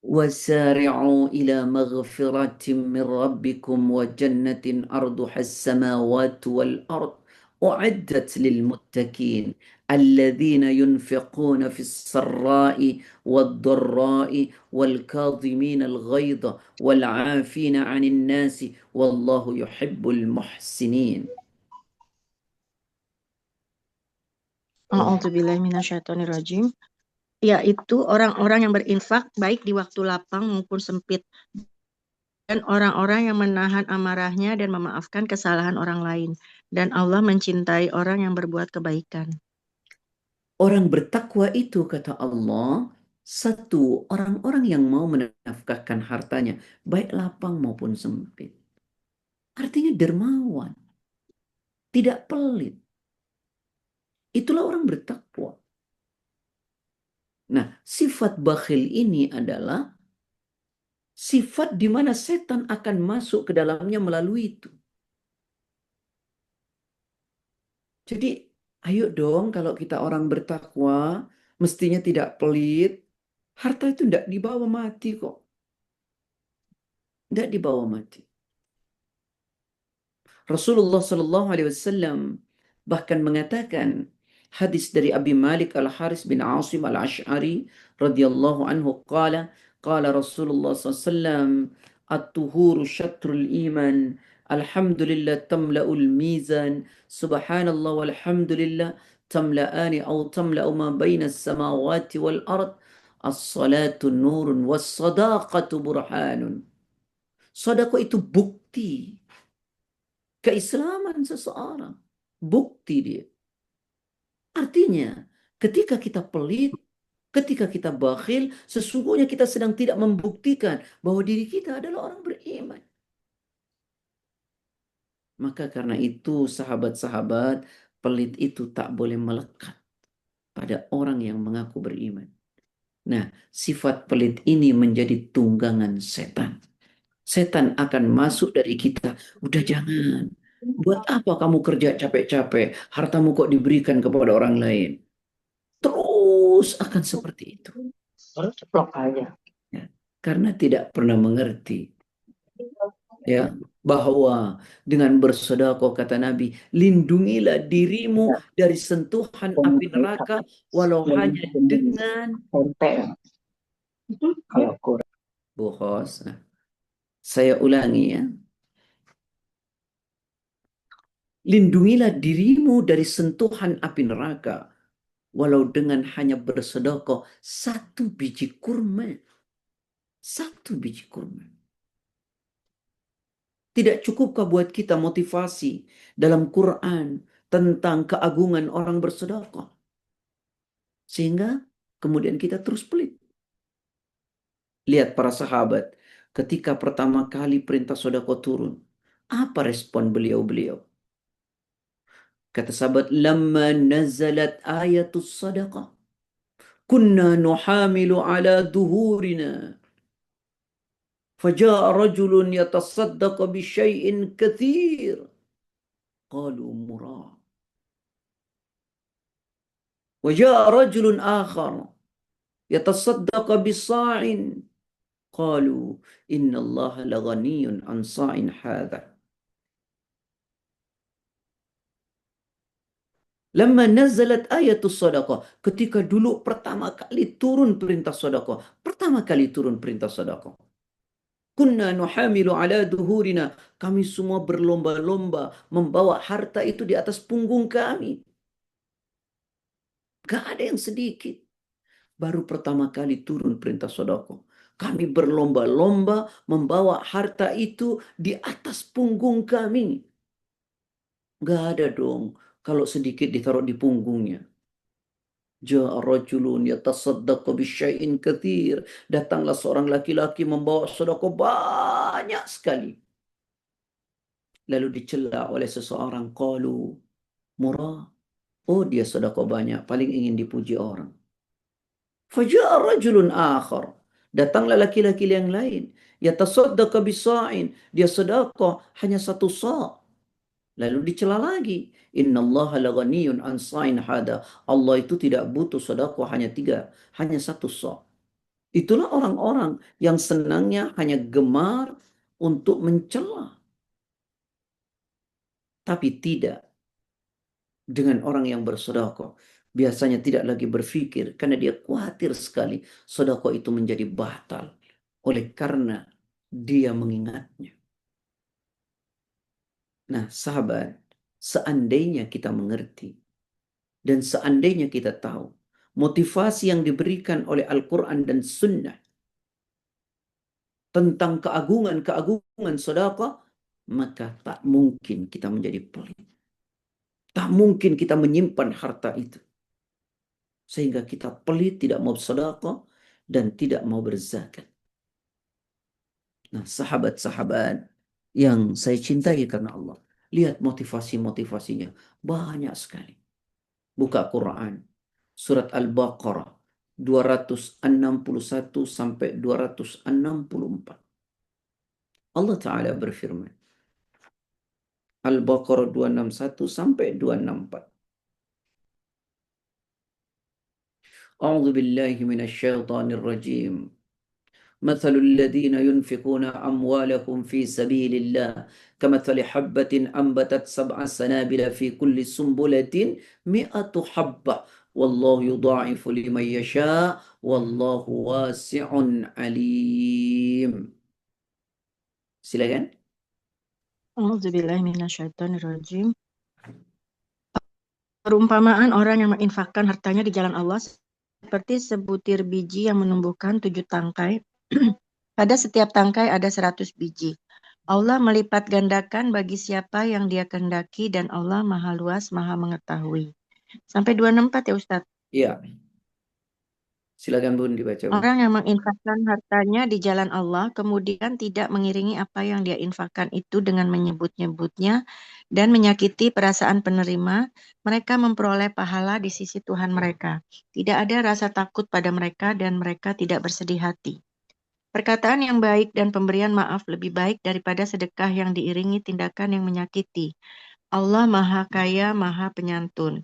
وسارعوا إلى مغفرة من ربكم وجنة أرضها السماوات والأرض أعدت للمتقين الذين ينفقون في السراء والضراء والكاظمين الغيظ والعافين عن الناس والله يحب المحسنين. A'udzubillahiminasyaitonirrajim. Yaitu orang-orang yang berinfak baik di waktu lapang maupun sempit, dan orang-orang yang menahan amarahnya dan memaafkan kesalahan orang lain. Dan Allah mencintai orang yang berbuat kebaikan. Orang bertakwa itu, kata Allah, satu, orang-orang yang mau menafkahkan hartanya, baik lapang maupun sempit. Artinya dermawan, tidak pelit. Itulah orang bertakwa. Nah, sifat bakhil ini adalah sifat di mana setan akan masuk ke dalamnya melalui itu. Jadi, ayo dong kalau kita orang bertakwa, mestinya tidak pelit. Harta itu tidak dibawa mati kok. Tidak dibawa mati. Rasulullah Shallallahu Alaihi Wasallam bahkan mengatakan, hadis dari Abi Malik Al Haris bin Asim Al Ash'ari radhiyallahu anhu qala qala Rasulullah SAW at-tuhuru syatrul iman alhamdulillah tamla'ul mizan subhanallah walhamdulillah tamla'ani aw tamla'u ma baina as-samawati wal ard as-salatu nurun was-sadaqatu burhanun. Sedekah itu bukti keislaman seseorang. Bukti dia. Artinya, ketika kita pelit, ketika kita bakhil, sesungguhnya kita sedang tidak membuktikan bahwa diri kita adalah orang beriman. Maka karena itu, sahabat-sahabat, pelit itu tak boleh melekat pada orang yang mengaku beriman. Nah, sifat pelit ini menjadi tunggangan setan. Setan akan masuk dari kita. Udah jangan. Buat apa kamu kerja capek-capek? Hartamu kok diberikan kepada orang lain? Terus akan seperti itu. Ceplok aja. Ya, karena tidak pernah mengerti ya bahwa dengan bersedekah, kata Nabi, lindungilah dirimu dari sentuhan api neraka walau hanya dengan Kalau kurang. buhos. Nah, saya ulangi ya. Lindungilah dirimu dari sentuhan api neraka walau dengan hanya bersedekah satu biji kurma. Satu biji kurma. Tidak cukupkah buat kita motivasi dalam Quran tentang keagungan orang bersedekah? Sehingga kemudian kita terus pelit. Lihat para sahabat, ketika pertama kali perintah sedekah turun, apa respon beliau-beliau? Kata sahabat, "Lamma nazalat ayatus sadaqah, kunna nuhamilu ala duhurina. فجاء رجل يتصدق بشيء كثير قالوا مراه وجاء رجل آخر يتصدق بصاع قالوا إن الله لغني عن صاع هذا." Lama nazalat ayatus sadaqah, ketika dulu pertama kali turun perintah sedekah, kunna nuhamilu ala duhurina, kami semua berlomba-lomba membawa harta itu di atas punggung kami. Gak ada yang sedikit. Baru pertama kali turun perintah sedekah. Kami berlomba-lomba membawa harta itu di atas punggung kami. Nggak ada dong kalau sedikit ditaruh di punggungnya. Ja'a rajulun yatasaddaqu bisyai'in katsir. Datanglah seorang laki-laki membawa sedekah banyak sekali. Lalu dicela oleh seseorang, qalu murah. Oh, dia sedekah banyak, paling ingin dipuji orang. Faja'a rajulun akhar. Datanglah laki-laki yang lain. Yatasaddaqu bisa'in. Dia sedekah hanya satu sa'. Lalu dicela lagi. Innallaha laghaniyun an sa'in hada. Allah itu tidak butuh sedekah hanya satu sa'. Itulah orang-orang yang senangnya hanya gemar untuk mencela. Tapi tidak dengan orang yang bersedekah. Biasanya tidak lagi berpikir karena dia khawatir sekali sedekah itu menjadi batal. Oleh karena dia mengingatnya. Nah, sahabat, seandainya kita mengerti dan seandainya kita tahu motivasi yang diberikan oleh Al-Quran dan Sunnah tentang keagungan-keagungan sedekah, maka tak mungkin kita menjadi pelit. Tak mungkin kita menyimpan harta itu. Sehingga kita pelit, tidak mau sedekah dan tidak mau berzakat. Nah, sahabat-sahabat yang saya cintai karena Allah. Lihat motivasi-motivasinya. Banyak sekali. Buka Quran. Surat Al-Baqarah. 261 sampai 264. Allah Ta'ala berfirman. Al-Baqarah 261 sampai 264. A'udzu billahi minasyaitonir rajim. مثل الذين ينفقون أموالهم في سبيل الله كمثل حبة أنبتت 7 سنابل في كل سنبلة 100 حبة والله يضاعف لمن يشاء والله واسع عليم. Silakan. A'udzubillahi minasyaitonirrajim. Perumpamaan orang yang menginfakkan hartanya di jalan Allah seperti sebutir biji yang menumbuhkan 7 tangkai. Pada setiap tangkai ada 100 biji. Allah melipat gandakan bagi siapa yang Dia kehendaki dan Allah Maha Luas, Maha Mengetahui. Sampai 264 ya Ustadz. Ya, silakan Bun dibaca. Bun. Orang yang menginfakkan hartanya di jalan Allah kemudian tidak mengiringi apa yang dia infakkan itu dengan menyebut-nyebutnya dan menyakiti perasaan penerima, mereka memperoleh pahala di sisi Tuhan mereka. Tidak ada rasa takut pada mereka dan mereka tidak bersedih hati. Perkataan yang baik dan pemberian maaf lebih baik daripada sedekah yang diiringi tindakan yang menyakiti. Allah Maha Kaya, Maha Penyantun.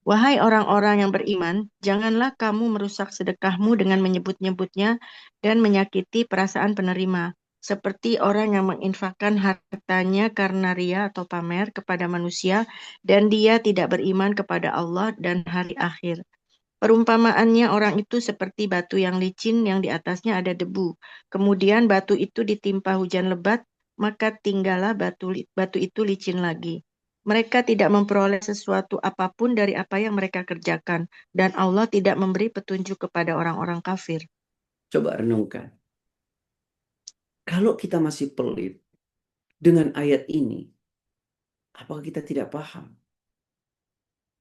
Wahai orang-orang yang beriman, janganlah kamu merusak sedekahmu dengan menyebut-nyebutnya dan menyakiti perasaan penerima, seperti orang yang menginfakkan hartanya karena ria atau pamer kepada manusia dan dia tidak beriman kepada Allah dan hari akhir. Perumpamaannya orang itu seperti batu yang licin yang di atasnya ada debu. Kemudian batu itu ditimpa hujan lebat, maka tinggallah batu itu licin lagi. Mereka tidak memperoleh sesuatu apapun dari apa yang mereka kerjakan, dan Allah tidak memberi petunjuk kepada orang-orang kafir. Coba renungkan. Kalau kita masih pelit dengan ayat ini, apakah kita tidak paham?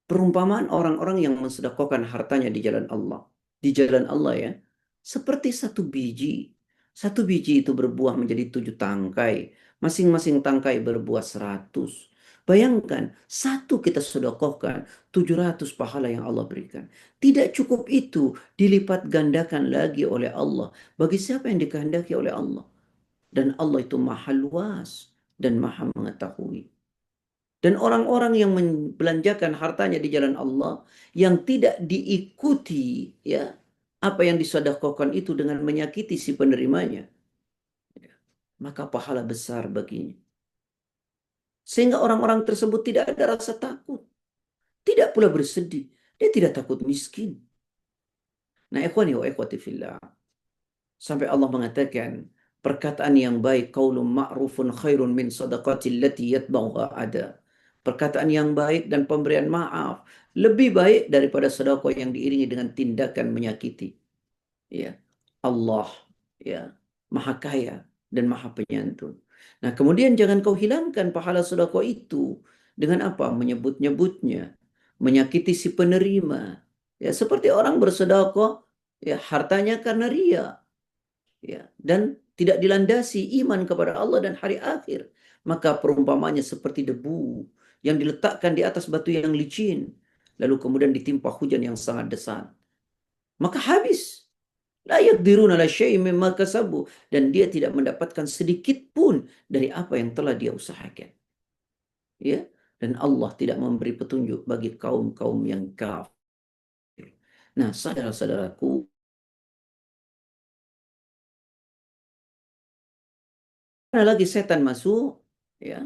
Perumpamaan orang-orang yang mensedekahkan hartanya di jalan Allah. Di jalan Allah ya. Seperti satu biji. Satu biji itu berbuah menjadi 7 tangkai. Masing-masing tangkai berbuah 100. Bayangkan, satu kita sedekahkan, 700 pahala yang Allah berikan. Tidak cukup itu, dilipat gandakan lagi oleh Allah. Bagi siapa yang dikehendaki oleh Allah. Dan Allah itu maha luas dan maha mengetahui. Dan orang-orang yang membelanjakan hartanya di jalan Allah yang tidak diikuti ya apa yang disedekahkan itu dengan menyakiti si penerimanya, maka pahala besar baginya. Sehingga orang-orang tersebut tidak ada rasa takut, tidak pula bersedih, dia tidak takut miskin. Nah, ikhwani wa ikhwati fillah, sampai Allah mengatakan perkataan yang baik qaulun ma'rufun khairun min sadaqatil lati yatba'uha ada. Perkataan yang baik dan pemberian maaf lebih baik daripada sedekah yang diiringi dengan tindakan menyakiti. Ya. Allah ya, maha kaya dan maha penyantun. Nah, kemudian jangan kau hilangkan pahala sedekah itu dengan apa? Menyebut-nyebutnya, menyakiti si penerima. Ya, seperti orang bersedekah, ya, hartanya karena ria, ya, dan tidak dilandasi iman kepada Allah dan hari akhir. Maka perumpamannya seperti debu yang diletakkan di atas batu yang licin, lalu kemudian ditimpa hujan yang sangat desat. Maka habis. La yaqdiruna ala syai'in mimma kasabu, dan dia tidak mendapatkan sedikit pun dari apa yang telah dia usahakan. Ya, dan Allah tidak memberi petunjuk bagi kaum-kaum yang kafir. Nah, saudara-saudaraku, ada lagi setan masuk, ya,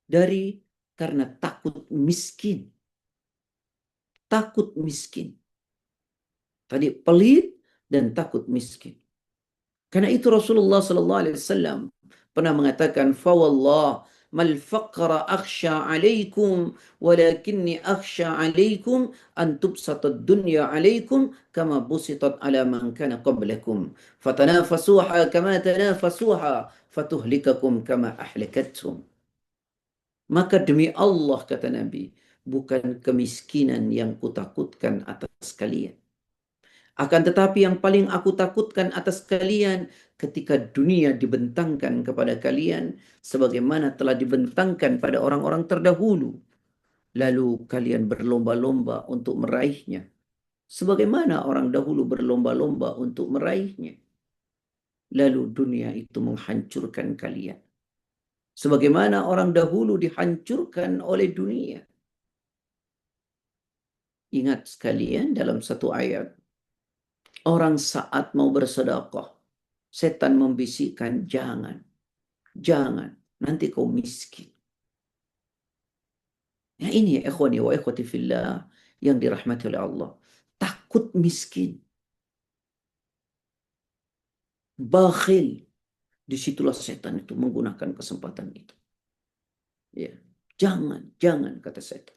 dari karena takut miskin. Takut miskin. Tadi pelit dan takut miskin. Karena itu Rasulullah sallallahu alaihi wasallam pernah mengatakan, "Fawallah mal faqra akhsha 'alaikum walakinni akhsha 'alaikum an tubsatad dunya 'alaikum kama busitat 'ala man kana qablakum fatanafasuha kama tanafasuha fatuhlikakum kama ahlakathum." Maka demi Allah, kata Nabi, bukan kemiskinan yang kutakutkan atas kalian. Akan tetapi yang paling aku takutkan atas kalian ketika dunia dibentangkan kepada kalian sebagaimana telah dibentangkan pada orang-orang terdahulu. Lalu kalian berlomba-lomba untuk meraihnya. Sebagaimana orang dahulu berlomba-lomba untuk meraihnya. Lalu dunia itu menghancurkan kalian. Sebagaimana orang dahulu dihancurkan oleh dunia. Ingat sekalian dalam satu ayat. Orang saat mau bersedekah, setan membisikkan, jangan, jangan, nanti kau miskin. Ya ini ya ikhwani wa ikhwati fillah yang dirahmati oleh Allah. Takut miskin, bakhil. Disitulah setan itu menggunakan kesempatan itu. Ya, jangan, jangan, kata setan.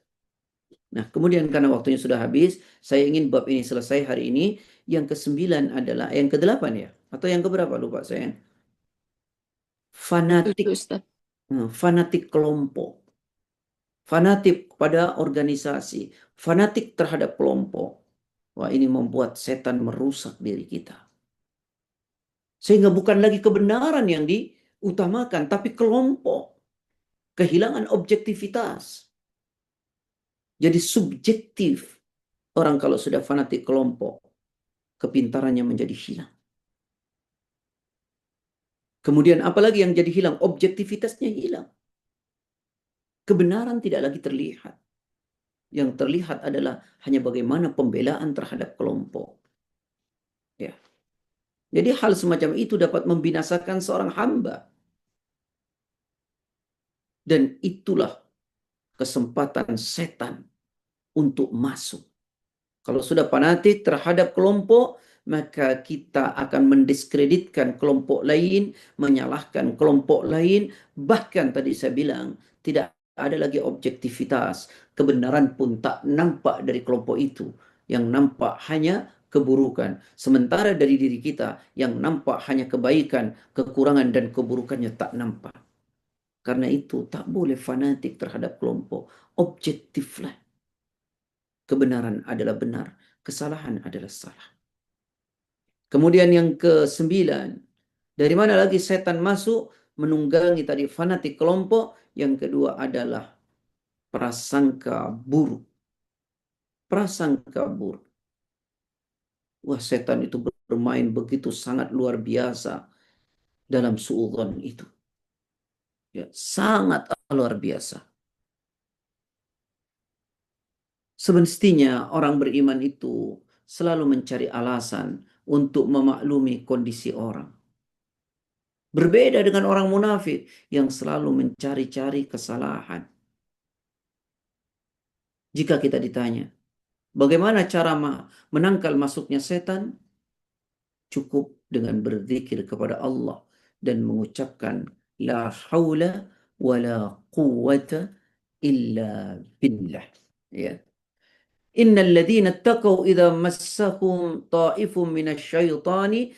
Nah, kemudian karena waktunya sudah habis, saya ingin bab ini selesai hari ini. Yang ke-9 adalah, yang ke-8 ya? Atau yang keberapa? Lupa saya. Fanatik. Ustaz. Fanatik kelompok. Fanatik pada organisasi. Fanatik terhadap kelompok. Wah, ini membuat setan merusak diri kita. Sehingga bukan lagi kebenaran yang diutamakan, tapi kelompok. Kehilangan objektivitas. Jadi subjektif. Orang kalau sudah fanatik kelompok, kepintarannya menjadi hilang. Kemudian apalagi yang jadi hilang? Objektivitasnya hilang. Kebenaran tidak lagi terlihat. Yang terlihat adalah hanya bagaimana pembelaan terhadap kelompok. Ya. Jadi hal semacam itu dapat membinasakan seorang hamba. Dan itulah kesempatan setan untuk masuk. Kalau sudah fanatik terhadap kelompok, maka kita akan mendiskreditkan kelompok lain, menyalahkan kelompok lain. Bahkan tadi saya bilang, tidak ada lagi objektivitas. Kebenaran pun tak nampak dari kelompok itu. Yang nampak hanya keburukan. Sementara dari diri kita, yang nampak hanya kebaikan, kekurangan dan keburukannya tak nampak. Karena itu tak boleh fanatik terhadap kelompok. Objektiflah. Kebenaran adalah benar, kesalahan adalah salah. Kemudian yang ke-9, dari mana lagi setan masuk menunggangi tadi fanatik kelompok? Yang kedua adalah prasangka buruk. Prasangka buruk. Wah, setan itu bermain begitu sangat luar biasa dalam suudzon itu. Ya, sangat luar biasa. Semestinya orang beriman itu selalu mencari alasan untuk memaklumi kondisi orang. Berbeda dengan orang munafik yang selalu mencari-cari kesalahan. Jika kita ditanya, bagaimana cara menangkal masuknya setan? Cukup dengan berzikir kepada Allah dan mengucapkan la haula wa la quwwata illa billah. Ya. Innal ladzina ittaqau idza massahum ta'ifun minasyaitani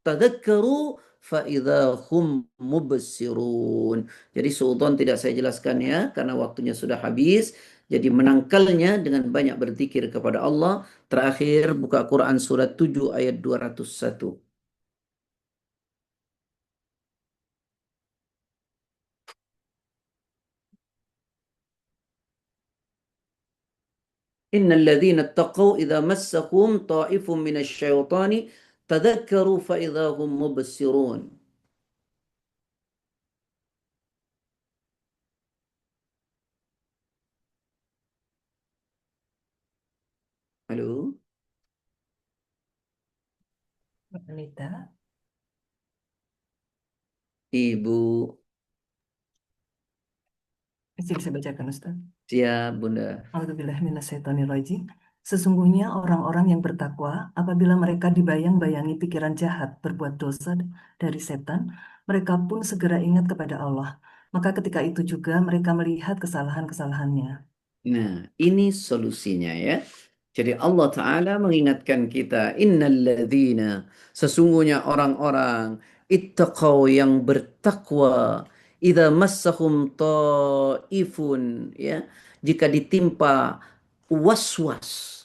tadakkaru faidza hum mubsirun. Jadi suudon tidak saya jelaskan ya karena waktunya sudah habis. Jadi menangkalnya dengan banyak berzikir kepada Allah. Terakhir buka Quran surat 7 ayat 201. Innal ladzina taqaw idza massahum ta'ifun minasy syaitani tadakkaru fa idza hum mubsirun. Halo, Anita, Ibu. masih bisa bacakan Ustaz? Siap, Bunda. A'udzubillahiminasyaitonirrajim. Sesungguhnya orang-orang yang bertakwa, apabila mereka dibayang-bayangi pikiran jahat berbuat dosa dari setan, mereka pun segera ingat kepada Allah. Maka ketika itu juga mereka melihat kesalahan-kesalahannya. Nah, ini solusinya ya. Jadi Allah Ta'ala mengingatkan kita, innalladzina, sesungguhnya orang-orang ittaqaw yang bertakwa, idza massahum ta'ifun, ya, jika ditimpa was-was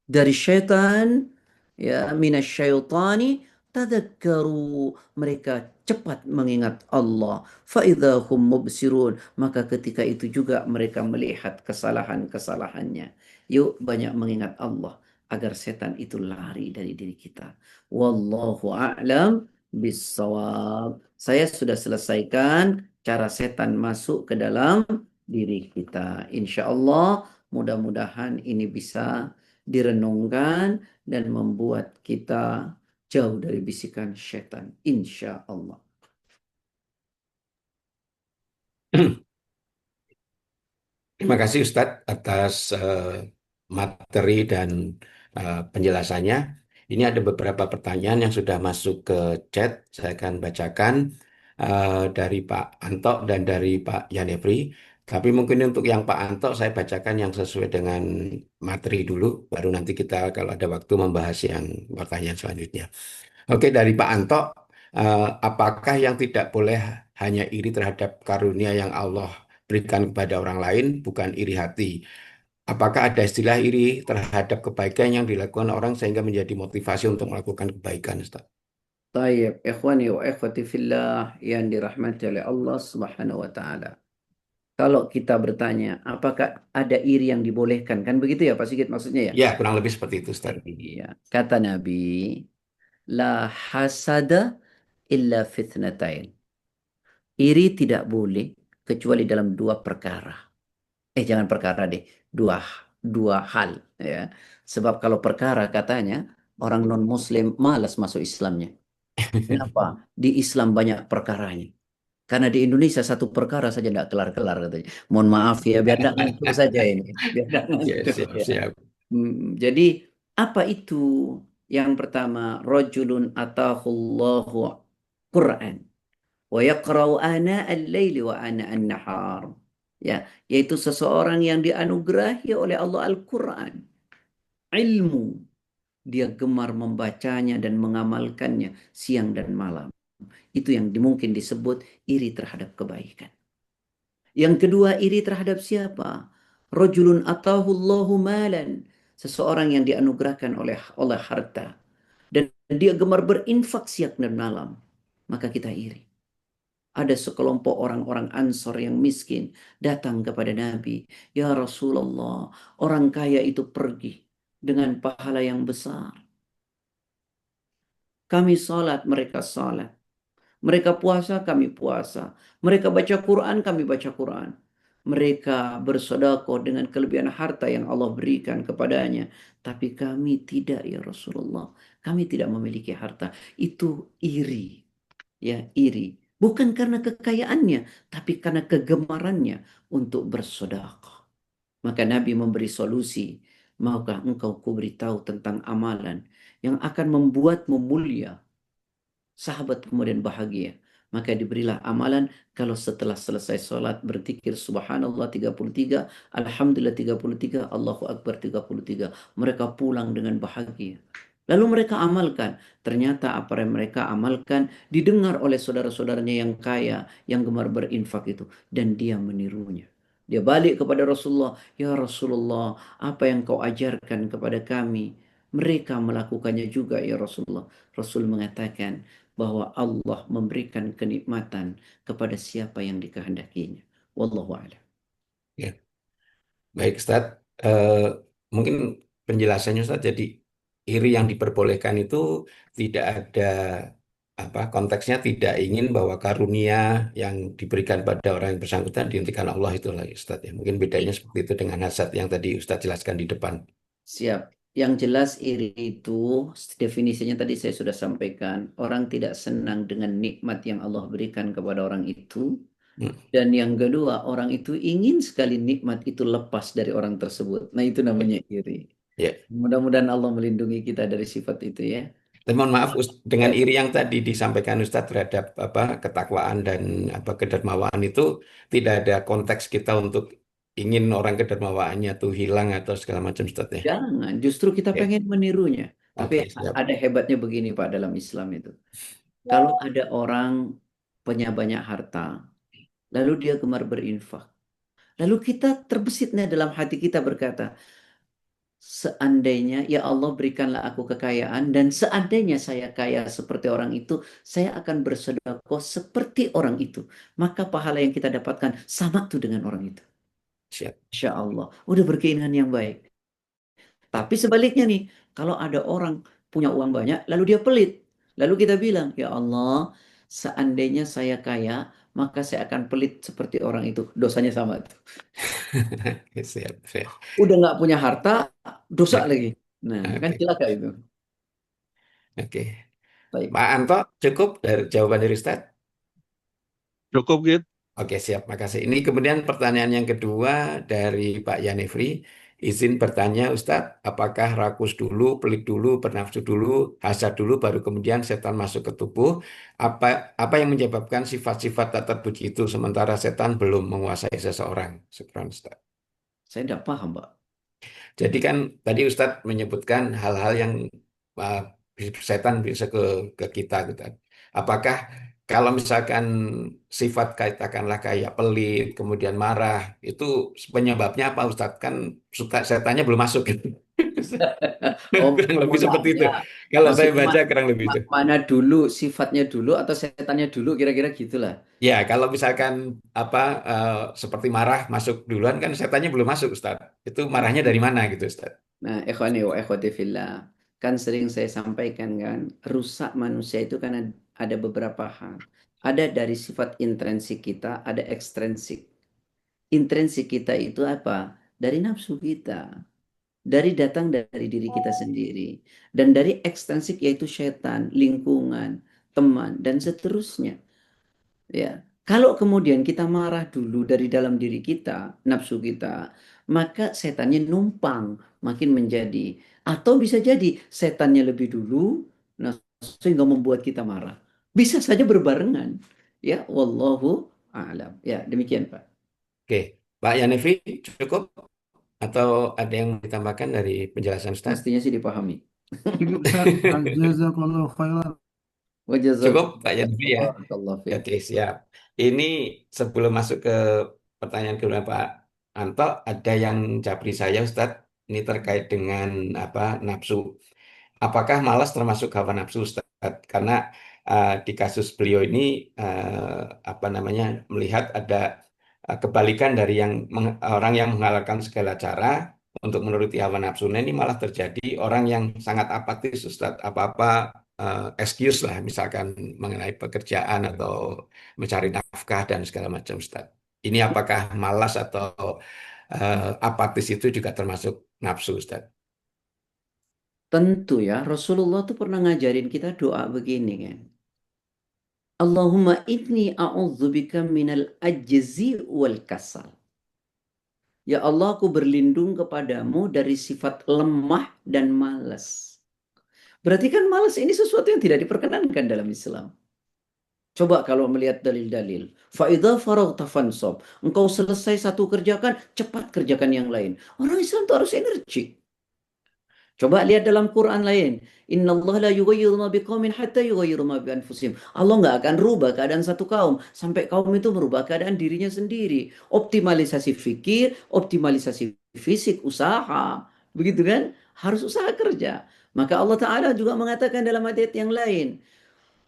dari syaitan, ya, minasyaitani tadakkaru, mereka cepat mengingat Allah, fa hum mubsirun, maka ketika itu juga mereka melihat kesalahan-kesalahannya. Yuk banyak mengingat Allah agar setan itu lari dari diri kita. Wallahu a'lam bissawab. Saya sudah selesaikan cara setan masuk ke dalam diri kita. Insya Allah mudah-mudahan ini bisa direnungkan dan membuat kita jauh dari bisikan setan. Insya Allah. Terima kasih Ustadz atas materi dan penjelasannya. Ini ada beberapa pertanyaan yang sudah masuk ke chat. Saya akan bacakan dari Pak Anto dan dari Pak Yanefri. Tapi mungkin untuk yang Pak Anto saya bacakan yang sesuai dengan materi dulu. Baru nanti kita kalau ada waktu membahas yang pertanyaan selanjutnya. Oke, dari Pak Anto, apakah yang tidak boleh hanya iri terhadap karunia yang Allah berikan kepada orang lain, bukan iri hati? Apakah ada istilah iri terhadap kebaikan yang dilakukan orang sehingga menjadi motivasi untuk melakukan kebaikan, Ustaz? Tayyib, ikhwani wa ikhwati fillah yang dirahmati oleh Allah Subhanahu wa taala. Kalau kita bertanya, apakah ada iri yang dibolehkan? Kan begitu ya Pak Sigit maksudnya ya? Ya, kurang lebih seperti itu, Ustaz. Iya. Kata Nabi, la hasada illa fitnatain. Iri tidak boleh kecuali dalam dua perkara. Jangan perkara deh, dua dua hal ya. Sebab kalau perkara katanya orang non Muslim malas masuk Islamnya. Kenapa? Di Islam banyak perkaranya. Karena di Indonesia satu perkara saja tidak kelar-kelar katanya. Mohon maaf ya, biar tidak ngantuk saja ini, biar tidak Ya, ngantuk siap, ya. siap. Jadi apa itu? Yang pertama, rajulun atahullahu Quran wa yaqra'u ana al-laili wa ana an-nahar. Ya, yaitu seseorang yang dianugerahi oleh Allah Al-Quran, ilmu, dia gemar membacanya dan mengamalkannya siang dan malam. Itu yang mungkin disebut iri terhadap kebaikan. Yang kedua, iri terhadap siapa? Rajulun atahullahu malan, seseorang yang dianugerahkan oleh harta dan dia gemar berinfak siang dan malam, maka kita iri. Ada sekelompok orang-orang Ansor yang miskin datang kepada Nabi. Ya Rasulullah, orang kaya itu pergi dengan pahala yang besar. Kami salat, mereka salat. Mereka puasa, kami puasa. Mereka baca Quran, kami baca Quran. Mereka bersedekah dengan kelebihan harta yang Allah berikan kepadanya. Tapi kami tidak ya Rasulullah. Kami tidak memiliki harta. Itu iri. Ya, iri. Bukan karena kekayaannya, tapi karena kegemarannya untuk bersedekah. Maka Nabi memberi solusi. Maukah engkau kuberitahu tentang amalan yang akan membuatmu mulia? Sahabat kemudian bahagia. Maka diberilah amalan kalau setelah selesai sholat berzikir subhanallah 33, alhamdulillah 33, Allahu Akbar 33. Mereka pulang dengan bahagia. Lalu mereka amalkan. Ternyata apa yang mereka amalkan didengar oleh saudara-saudaranya yang kaya, yang gemar berinfak itu. Dan dia menirunya. Dia balik kepada Rasulullah. Ya Rasulullah, apa yang kau ajarkan kepada kami? Mereka melakukannya juga ya Rasulullah. Rasul mengatakan bahwa Allah memberikan kenikmatan kepada siapa yang dikehendakinya. Wallahu a'lam. Ya, baik Ustaz. Eh, Mungkin penjelasannya Ustaz, jadi iri yang diperbolehkan itu tidak ada konteksnya, tidak ingin bahwa karunia yang diberikan pada orang yang bersangkutan dihentikan Allah itu lagi Ustaz ya. Mungkin bedanya seperti itu dengan hasad yang tadi Ustaz jelaskan di depan. Siap. Yang jelas iri itu definisinya tadi saya sudah sampaikan. Orang tidak senang dengan nikmat yang Allah berikan kepada orang itu. Hmm, Dan yang kedua, orang itu ingin sekali nikmat itu lepas dari orang tersebut. Nah, itu namanya iri. ya. Mudah-mudahan Allah melindungi kita dari sifat itu ya. Dan mohon maaf, dengan Ya, iri yang tadi disampaikan Ustadz terhadap ketakwaan dan kedermawaan itu tidak ada konteks kita untuk ingin orang kedermawaannya tuh hilang atau segala macam Ustadz ya. jangan. Justru kita Ya, pengen menirunya. Tapi oke siap. ada hebatnya begini Pak dalam Islam itu. Kalau ada orang punya banyak harta, lalu dia gemar berinfak. Lalu kita terbesitnya dalam hati kita berkata, seandainya ya Allah berikanlah aku kekayaan dan seandainya saya kaya seperti orang itu, saya akan bersedekah seperti orang itu. Maka pahala yang kita dapatkan sama tuh dengan orang itu. Siap. Insya Allah. Udah berkeinginan yang baik. Tapi sebaliknya nih, kalau ada orang punya uang banyak, lalu dia pelit. Lalu kita bilang, ya Allah, seandainya saya kaya, maka saya akan pelit seperti orang itu. Dosanya sama tuh. Oke, siap, siap. Udah nggak punya harta, dosa Ya, lagi. Nah, kan oke, celaka itu. oke. Baik. Pak Anto, cukup dari jawaban dari Ustadz? Cukup gitu. Oke, siap. Makasih. Ini kemudian pertanyaan yang kedua dari Pak Yanefri. Izin bertanya, Ustadz, apakah rakus dulu, pelit dulu, bernafsu dulu, hasad dulu, baru kemudian setan masuk ke tubuh? Apa apa yang menyebabkan sifat-sifat tak terpuji itu sementara setan belum menguasai seseorang? Syukran, Ustadz. Saya tidak paham, Pak. Jadi kan tadi Ustadz menyebutkan hal-hal yang uh, setan bisa ke kita gitu. Apakah kalau misalkan sifat katakanlah kayak pelit, kemudian marah, itu penyebabnya apa Ustadz? Kan suka setannya belum masuk gitu. Oh, Kurang lebih seperti itu. mulanya. Kalau saya Maksudnya baca kurang lebih itu. mana dulu, sifatnya dulu atau setannya dulu, kira-kira gitulah. Ya, kalau misalkan apa uh, seperti marah masuk duluan kan setannya belum masuk Ustadz. Itu marahnya dari mana gitu Ustadz? Nah, ikhwani wa ikhwati fillah. Kan sering saya sampaikan kan, rusak manusia itu kan ada beberapa hal. Ada dari sifat intrinsik kita, ada ekstrinsik. Intrinsik kita itu apa? Dari nafsu kita. Dari datang dari diri kita sendiri. Dan dari ekstrinsik yaitu setan, lingkungan, teman, dan seterusnya. Ya, kalau kemudian kita marah dulu dari dalam diri kita, nafsu kita, maka setannya numpang makin menjadi. Atau bisa jadi setannya lebih dulu, nah, sehingga membuat kita marah. Bisa saja berbarengan. Ya, wallahu a'lam. Ya, demikian Pak. Oke, Pak Yanefri cukup atau ada yang ditambahkan dari penjelasan Ustadz? Mestinya sih dipahami. Cukup Ustaz. Jazakallahu khairan. Cukup Pak Yanefri ya. Wajazakallah fiik. Oke, siap. Ini sebelum masuk ke pertanyaan kedua Pak Anto, ada yang japri saya Ustadz. Ini terkait dengan nafsu. Apakah malas termasuk hawa nafsu Ustaz? Karena di kasus beliau ini melihat ada kebalikan dari orang yang menghalalkan segala cara untuk menuruti hawa nafsu. Nah, ini malah terjadi orang yang sangat apatis Ustaz. Apa-apa excuse lah misalkan mengenai pekerjaan atau mencari nafkah dan segala macam Ustaz. Ini apakah malas atau apatis itu juga termasuk nafsu Ustaz? Tentu ya, Rasulullah tuh pernah ngajarin kita doa begini kan. Allahumma inni a'udzubika minal ajzi wal kasal. Ya Allah, aku berlindung kepadamu dari sifat lemah dan malas. Berarti kan malas ini sesuatu yang tidak diperkenankan dalam Islam. Coba kalau melihat dalil-dalil. Fa'idha faraghta fansab. Engkau selesai satu kerjakan, cepat kerjakan yang lain. Orang Islam itu harus energik. Coba lihat dalam Quran lain. Inna Allah la yughayyiru ma biqaumin hatta yughayyiru ma bi anfusihim. Allah nggak akan rubah keadaan satu kaum sampai kaum itu merubah keadaan dirinya sendiri. Optimalisasi fikir, optimalisasi fisik, usaha. Begitu kan? Harus usaha kerja. Maka Allah Ta'ala juga mengatakan dalam ayat yang lain.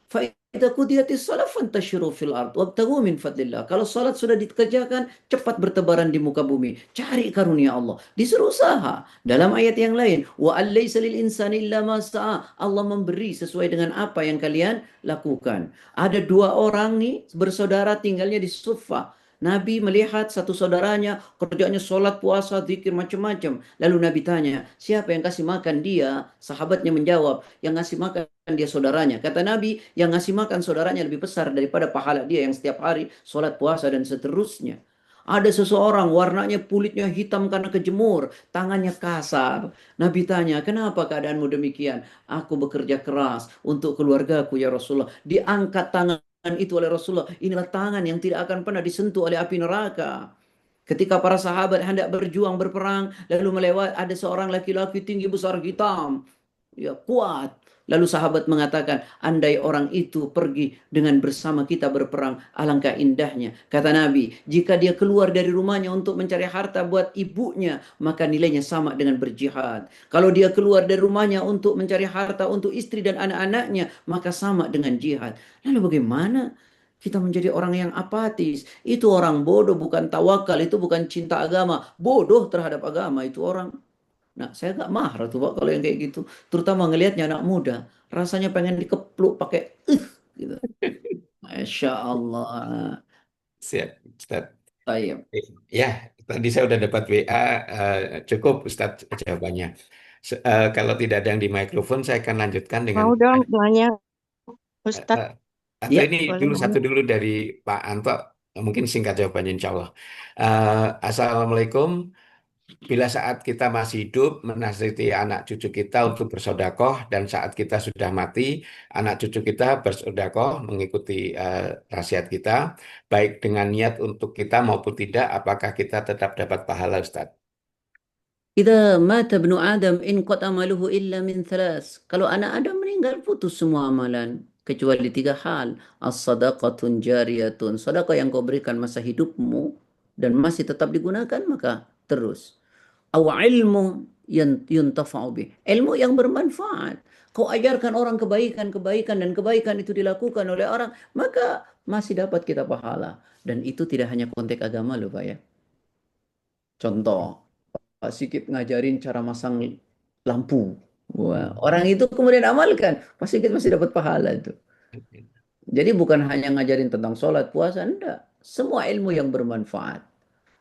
فَإِذَا قُضِيَتِ الصَّلَاةُ فَانتَشِرُوا فِي الْأَرْضِ وَابْتَغُوا مِنْ فَضْلِ اللَّهِ. Kalau salat sudah dikerjakan, cepat bertebaran di muka bumi. Cari karunia Allah. Disuruh usaha. Dalam ayat yang lain, وَأَنْ لَيْسَ لِلْإِنسَانِ إِلَّا مَا سَعَى. Allah memberi sesuai dengan apa yang kalian lakukan. Ada dua orang nih bersaudara tinggalnya di Suffah. Nabi melihat satu saudaranya kerjanya sholat, puasa, zikir, macam-macam. Lalu Nabi tanya, siapa yang kasih makan dia? Sahabatnya menjawab, yang ngasih makan dia saudaranya. Kata Nabi, yang ngasih makan saudaranya lebih besar daripada pahala dia yang setiap hari sholat, puasa, dan seterusnya. Ada seseorang warnanya kulitnya hitam karena kejemur, tangannya kasar. Nabi tanya, kenapa keadaanmu demikian? Aku bekerja keras untuk keluargaku ya Rasulullah. Diangkat tangan itu oleh Rasulullah. Inilah tangan yang tidak akan pernah disentuh oleh api neraka. Ketika para sahabat hendak berjuang berperang, lalu melewat ada seorang laki-laki tinggi besar hitam, ya kuat. Lalu sahabat mengatakan, andai orang itu pergi dengan bersama kita berperang, alangkah indahnya. Kata Nabi, jika dia keluar dari rumahnya untuk mencari harta buat ibunya, maka nilainya sama dengan berjihad. Kalau dia keluar dari rumahnya untuk mencari harta untuk istri dan anak-anaknya, maka sama dengan jihad. Lalu bagaimana kita menjadi orang yang apatis? Itu orang bodoh, bukan tawakal, itu bukan cinta agama. Bodoh terhadap agama itu orang. Nah, saya gak marah tuh Pak kalau yang kayak gitu. Terutama ngelihatnya anak muda. Rasanya pengen dikepluk pakai gitu. Masya Allah. Siap, Ustaz. Tayyip. Ya, tadi saya udah dapat WA, cukup Ustadz jawabannya. Kalau tidak ada yang di mikrofon, saya akan lanjutkan dengan Mau dong nanya eh, Ustadz, eh, atau Ya, ini boleh dulu nanya? satu dulu dari Pak Anto, mungkin singkat jawabannya Insya Allah. Assalamualaikum. Bila saat kita masih hidup menasihati anak cucu kita untuk bersodakoh dan saat kita sudah mati, anak cucu kita bersodakoh mengikuti nasihat kita, baik dengan niat untuk kita maupun tidak, apakah kita tetap dapat pahala, Ustaz? Idza mata ibnu Adam in qad amaluhu illa min thalas. Kalau anak Adam meninggal putus semua amalan kecuali tiga hal. As-sadaqatun jariyatun. Sedekah yang kau berikan masa hidupmu dan masih tetap digunakan maka terus. Aw ilmu yuntafa'u bih. Ilmu yang bermanfaat. Kau ajarkan orang kebaikan-kebaikan dan kebaikan itu dilakukan oleh orang, maka masih dapat kita pahala. Dan itu tidak hanya konteks agama loh Pak ya. Contoh, Pak Sikit ngajarin cara masang lampu. Wah, orang itu kemudian amalkan, Pak Sikit masih dapat pahala itu. Jadi bukan hanya ngajarin tentang sholat, puasa, enggak. Semua ilmu yang bermanfaat.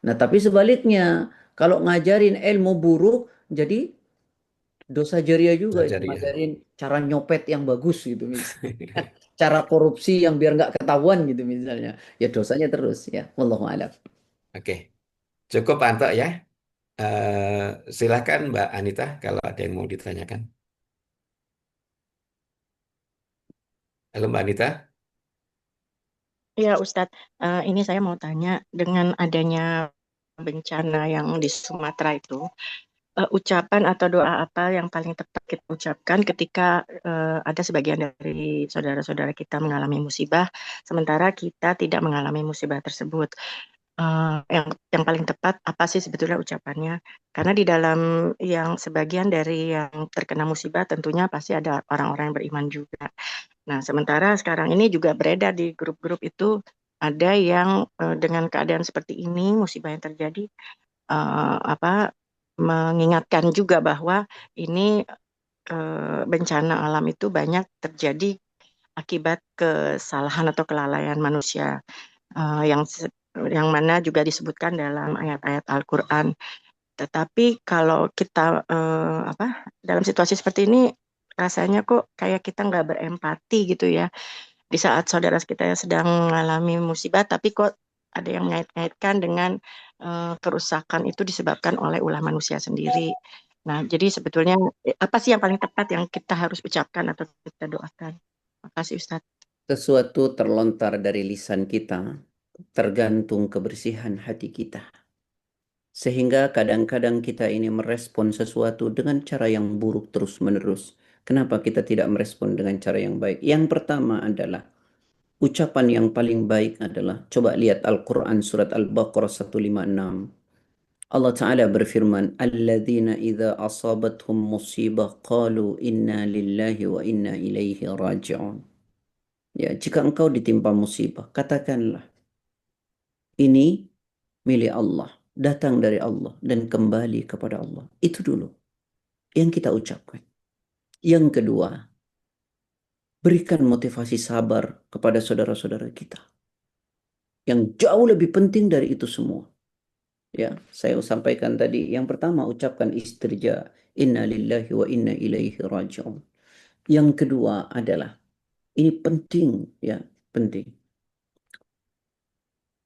Nah, tapi sebaliknya, kalau ngajarin ilmu buruk, jadi dosa jariah juga itu. Belajar ya. Ngajarin cara nyopet yang bagus gitu misalnya. Cara korupsi yang biar nggak ketahuan gitu misalnya. Ya dosanya terus ya. Wallahu a'lam. Oke, cukup Pak Anto ya. Silakan Mbak Anita kalau ada yang mau ditanyakan. Halo Mbak Anita. Ya Ustadz, ini saya mau tanya dengan adanya bencana yang di Sumatera itu, ucapan atau doa apa yang paling tepat kita ucapkan ketika ada sebagian dari saudara-saudara kita mengalami musibah, sementara kita tidak mengalami musibah tersebut. Yang paling tepat apa sih sebetulnya ucapannya? Karena di dalam yang sebagian dari yang terkena musibah tentunya pasti ada orang-orang yang beriman juga. Nah, sementara sekarang ini juga beredar di grup-grup itu ada yang dengan keadaan seperti ini, musibah yang terjadi, apa mengingatkan juga bahwa ini bencana alam itu banyak terjadi akibat kesalahan atau kelalaian manusia, yang mana juga disebutkan dalam ayat-ayat Al-Quran. Tetapi kalau kita dalam situasi seperti ini rasanya kok kayak kita nggak berempati gitu ya. Di saat saudara kita yang sedang mengalami musibah, tapi kok ada yang mengait-ngaitkan dengan kerusakan itu disebabkan oleh ulah manusia sendiri. Nah, jadi sebetulnya apa sih yang paling tepat yang kita harus ucapkan atau kita doakan? Makasih Ustadz. Sesuatu terlontar dari lisan kita tergantung kebersihan hati kita. Sehingga kadang-kadang kita ini merespon sesuatu dengan cara yang buruk terus-menerus. Kenapa kita tidak merespon dengan cara yang baik? Yang pertama adalah ucapan yang paling baik adalah coba lihat Al-Quran surat Al-Baqarah 156. Allah Ta'ala berfirman, Alladzina idza asabathum musibah qalu inna lillahi wa inna ilaihi raji'un. Ya, jika engkau ditimpa musibah, katakanlah, ini milik Allah, datang dari Allah dan kembali kepada Allah. Itu dulu yang kita ucapkan. Yang kedua, berikan motivasi sabar kepada saudara-saudara kita. Yang jauh lebih penting dari itu semua. Ya, saya sampaikan tadi. Yang pertama, ucapkan istirja. Inna lillahi wa inna ilaihi raji'un. Yang kedua adalah, ini penting, ya, penting.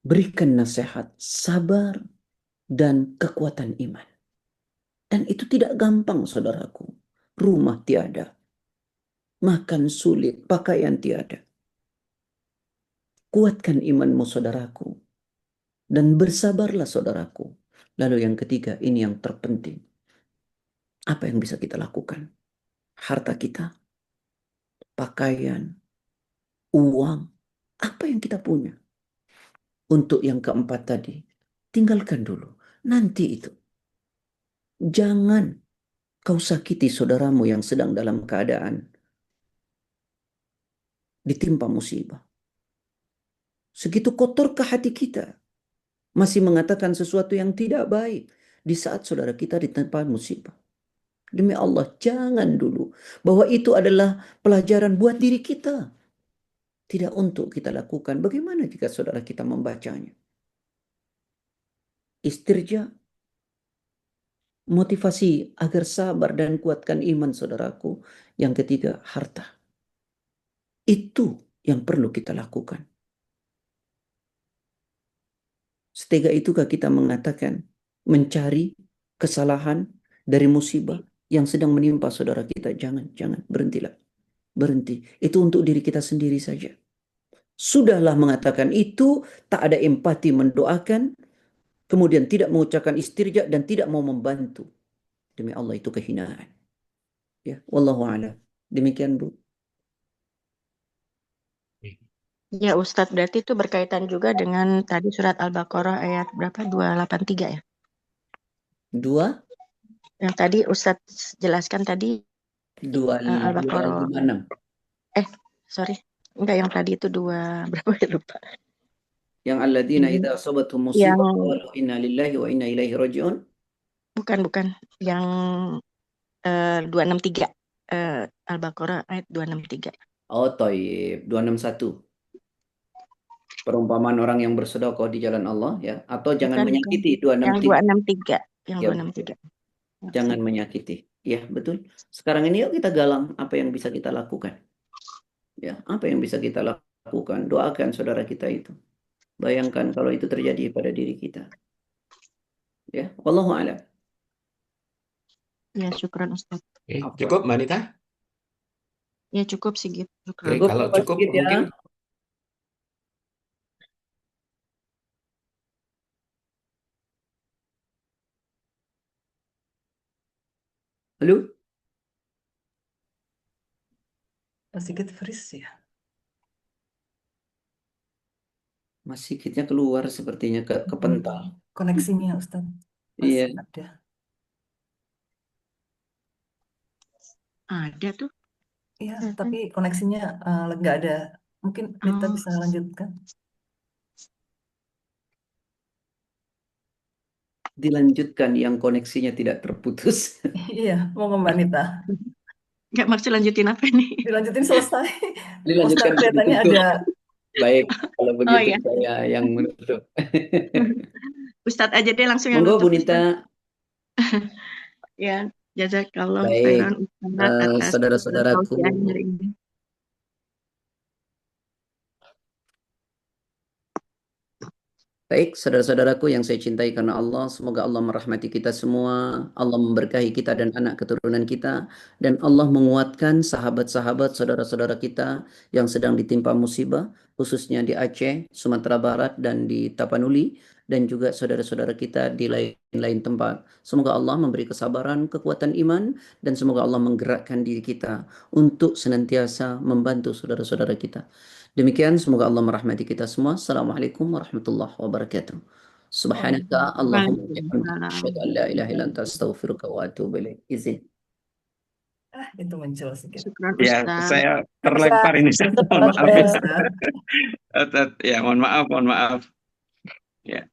Berikan nasihat, sabar, dan kekuatan iman. Dan itu tidak gampang, saudaraku. Rumah tiada, makan sulit, pakaian tiada. Kuatkan imanmu, saudaraku. Dan bersabarlah, saudaraku. Lalu yang ketiga, ini yang terpenting. Apa yang bisa kita lakukan? Harta kita, pakaian, uang, apa yang kita punya. Untuk yang keempat tadi, tinggalkan dulu. Nanti itu. Jangan kau sakiti saudaramu yang sedang dalam keadaan ditimpa musibah. Segitu kotorkah hati kita? Masih mengatakan sesuatu yang tidak baik di saat saudara kita ditimpa musibah. Demi Allah, jangan dulu. Bahwa itu adalah pelajaran buat diri kita. Tidak untuk kita lakukan. Bagaimana jika saudara kita membacanya? Istirja, motivasi agar sabar dan kuatkan iman saudaraku. Yang ketiga, harta. Itu yang perlu kita lakukan. Setega itukah kita mengatakan mencari kesalahan dari musibah yang sedang menimpa saudara kita? Jangan, berhentilah. Berhenti. Itu untuk diri kita sendiri saja. Sudahlah mengatakan itu, tak ada empati mendoakan, kemudian tidak mengucapkan istirja dan tidak mau membantu. Demi Allah itu kehinaan. Ya, wallahu a'lam. Demikian, Bu. Ya Ustadz, berarti itu berkaitan juga dengan tadi surat Al-Baqarah ayat berapa? 283 ya? Dua, Yang tadi Ustadz jelaskan tadi Al-Baqarah. 256. Sorry. Enggak, yang tadi itu berapa ya, lupa. Yang alladzina Ini idza asabatuhum musibah yang qalu inna lillahi wa inna ilaihi raji'un. bukan. Yang 263. Al-Baqarah ayat 263. Oh, toib. 261. Perumpamaan orang yang bersedekah di jalan Allah, ya, atau jangan Bukan. menyakiti. Yang 263. 263. Yang Ya, 263. jangan menyakiti. Ya, betul. Sekarang ini yuk kita galang apa yang bisa kita lakukan. Ya, apa yang bisa kita lakukan? Doakan saudara kita itu. Bayangkan kalau itu terjadi pada diri kita. Ya, wallahu a'lam. Ya, syukran Ustadz. Oke, cukup Mbak Nita? Ya, cukup Sigit. Oke, Syukran. kalau Cukup, cukup Sigit, ya. mungkin Halo? Sedikit freeze ya. Masih kitnya keluar sepertinya kepental. Koneksinya Ustaz Iya. masih ada. Ada tuh. Iya, tapi koneksinya nggak ada. Mungkin Nita Oh. bisa lanjutkan. Dilanjutkan yang koneksinya tidak terputus. Iya, mau Mbak Nita. Nggak maksud lanjutin apa nih? Dilanjutin selesai. Dilanjutkan Ustaz kelihatannya ditutup. ada. Baik, kalau begitu iya. saya yang menutup. Ustadz aja deh langsung yang Monggo Bu nutup. Nita. Ya, jazakallah Baik, khairan Ustadz atas saudara-saudaraku. tausiah hari ini. Baik, saudara-saudaraku yang saya cintai karena Allah, semoga Allah merahmati kita semua, Allah memberkahi kita dan anak keturunan kita, dan Allah menguatkan sahabat-sahabat, saudara-saudara kita yang sedang ditimpa musibah, khususnya di Aceh, Sumatera Barat, dan di Tapanuli, dan juga saudara-saudara kita di lain-lain tempat. Semoga Allah memberi kesabaran, kekuatan iman, dan semoga Allah menggerakkan diri kita untuk senantiasa membantu saudara-saudara kita. Demikian, semoga Allah merahmati kita semua. Assalamualaikum warahmatullahi wabarakatuh. Subhanaka Allahumma wa bihamdika Waalaikumsalam. asyhadu an la ilaha illa anta astaghfiruka wa atubu ilaik. Izin. Itu muncul sedikit. Syukran Ya, Ustaz. saya terlempar ini. Saya mohon maaf ya. Ustaz. Ya, mohon maaf, mohon maaf. Ya,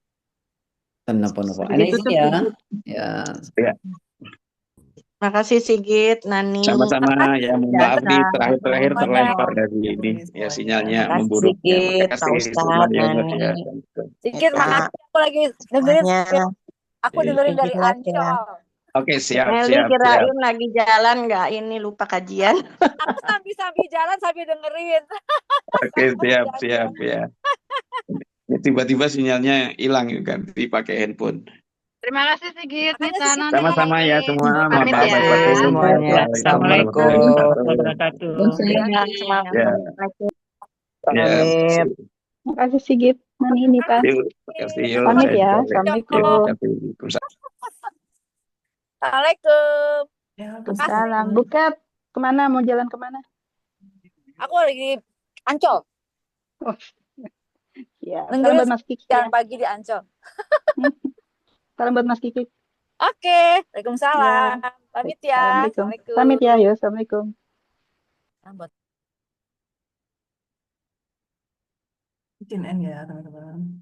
Napa-napa. Begitu Ana izin ya. Sigit. Ya. ya. Makasih Sigit, Nani. Sama-sama. Ya, mohon maaf nih terakhir-terakhir Semuanya. terlempar dari ini. Ya, sinyalnya Makasih memburuk. Ya, Sigit, terima Pak kasih Ustadz, Ustaz ya. Nani. Ya. Sigit, Ya, makasih aku lagi dengerin. semuanya. Aku dengerin dari Izin lagi ya. Ancol. Oke, siap, Meli siap, siap. kirain lagi jalan nggak ini lupa kajian. Aku sambil jalan sambil dengerin. Oke, siap, siap, ya. Ya, tiba-tiba sinyalnya hilang kan, dipakai handphone. Terima kasih Sigit, Makasih, Nisa, Sigit. Sama-sama ya semua. Mohon Pamit maaf ya. lahir batin. semuanya. Waalaikumsalam Assalamualaikum warahmatullahi warahmatullahi wabarakatuh. wabarakatuh. Ya, ya. Pamit. Makasih Sigit, Nani, Nita. Yuk, terima kasih. Yuk, Pamit saya ya. juga. Assalamualaikum. Waalaikumsalam. Assalamualaikum. Ya, Salam. Buket, kemana? Mau jalan kemana? Aku lagi Ancol. Oh, ya. Salam Dengerin buat Mas Kiki jalan ya. pagi di Ancol. Salam buat Mas Kiki. Oke, Waalaikumsalam. Pamit ya. Assalamualaikum. Pamit ya. Yo, Assalamualaikum. Assalamualaikum. izin N ya teman-teman.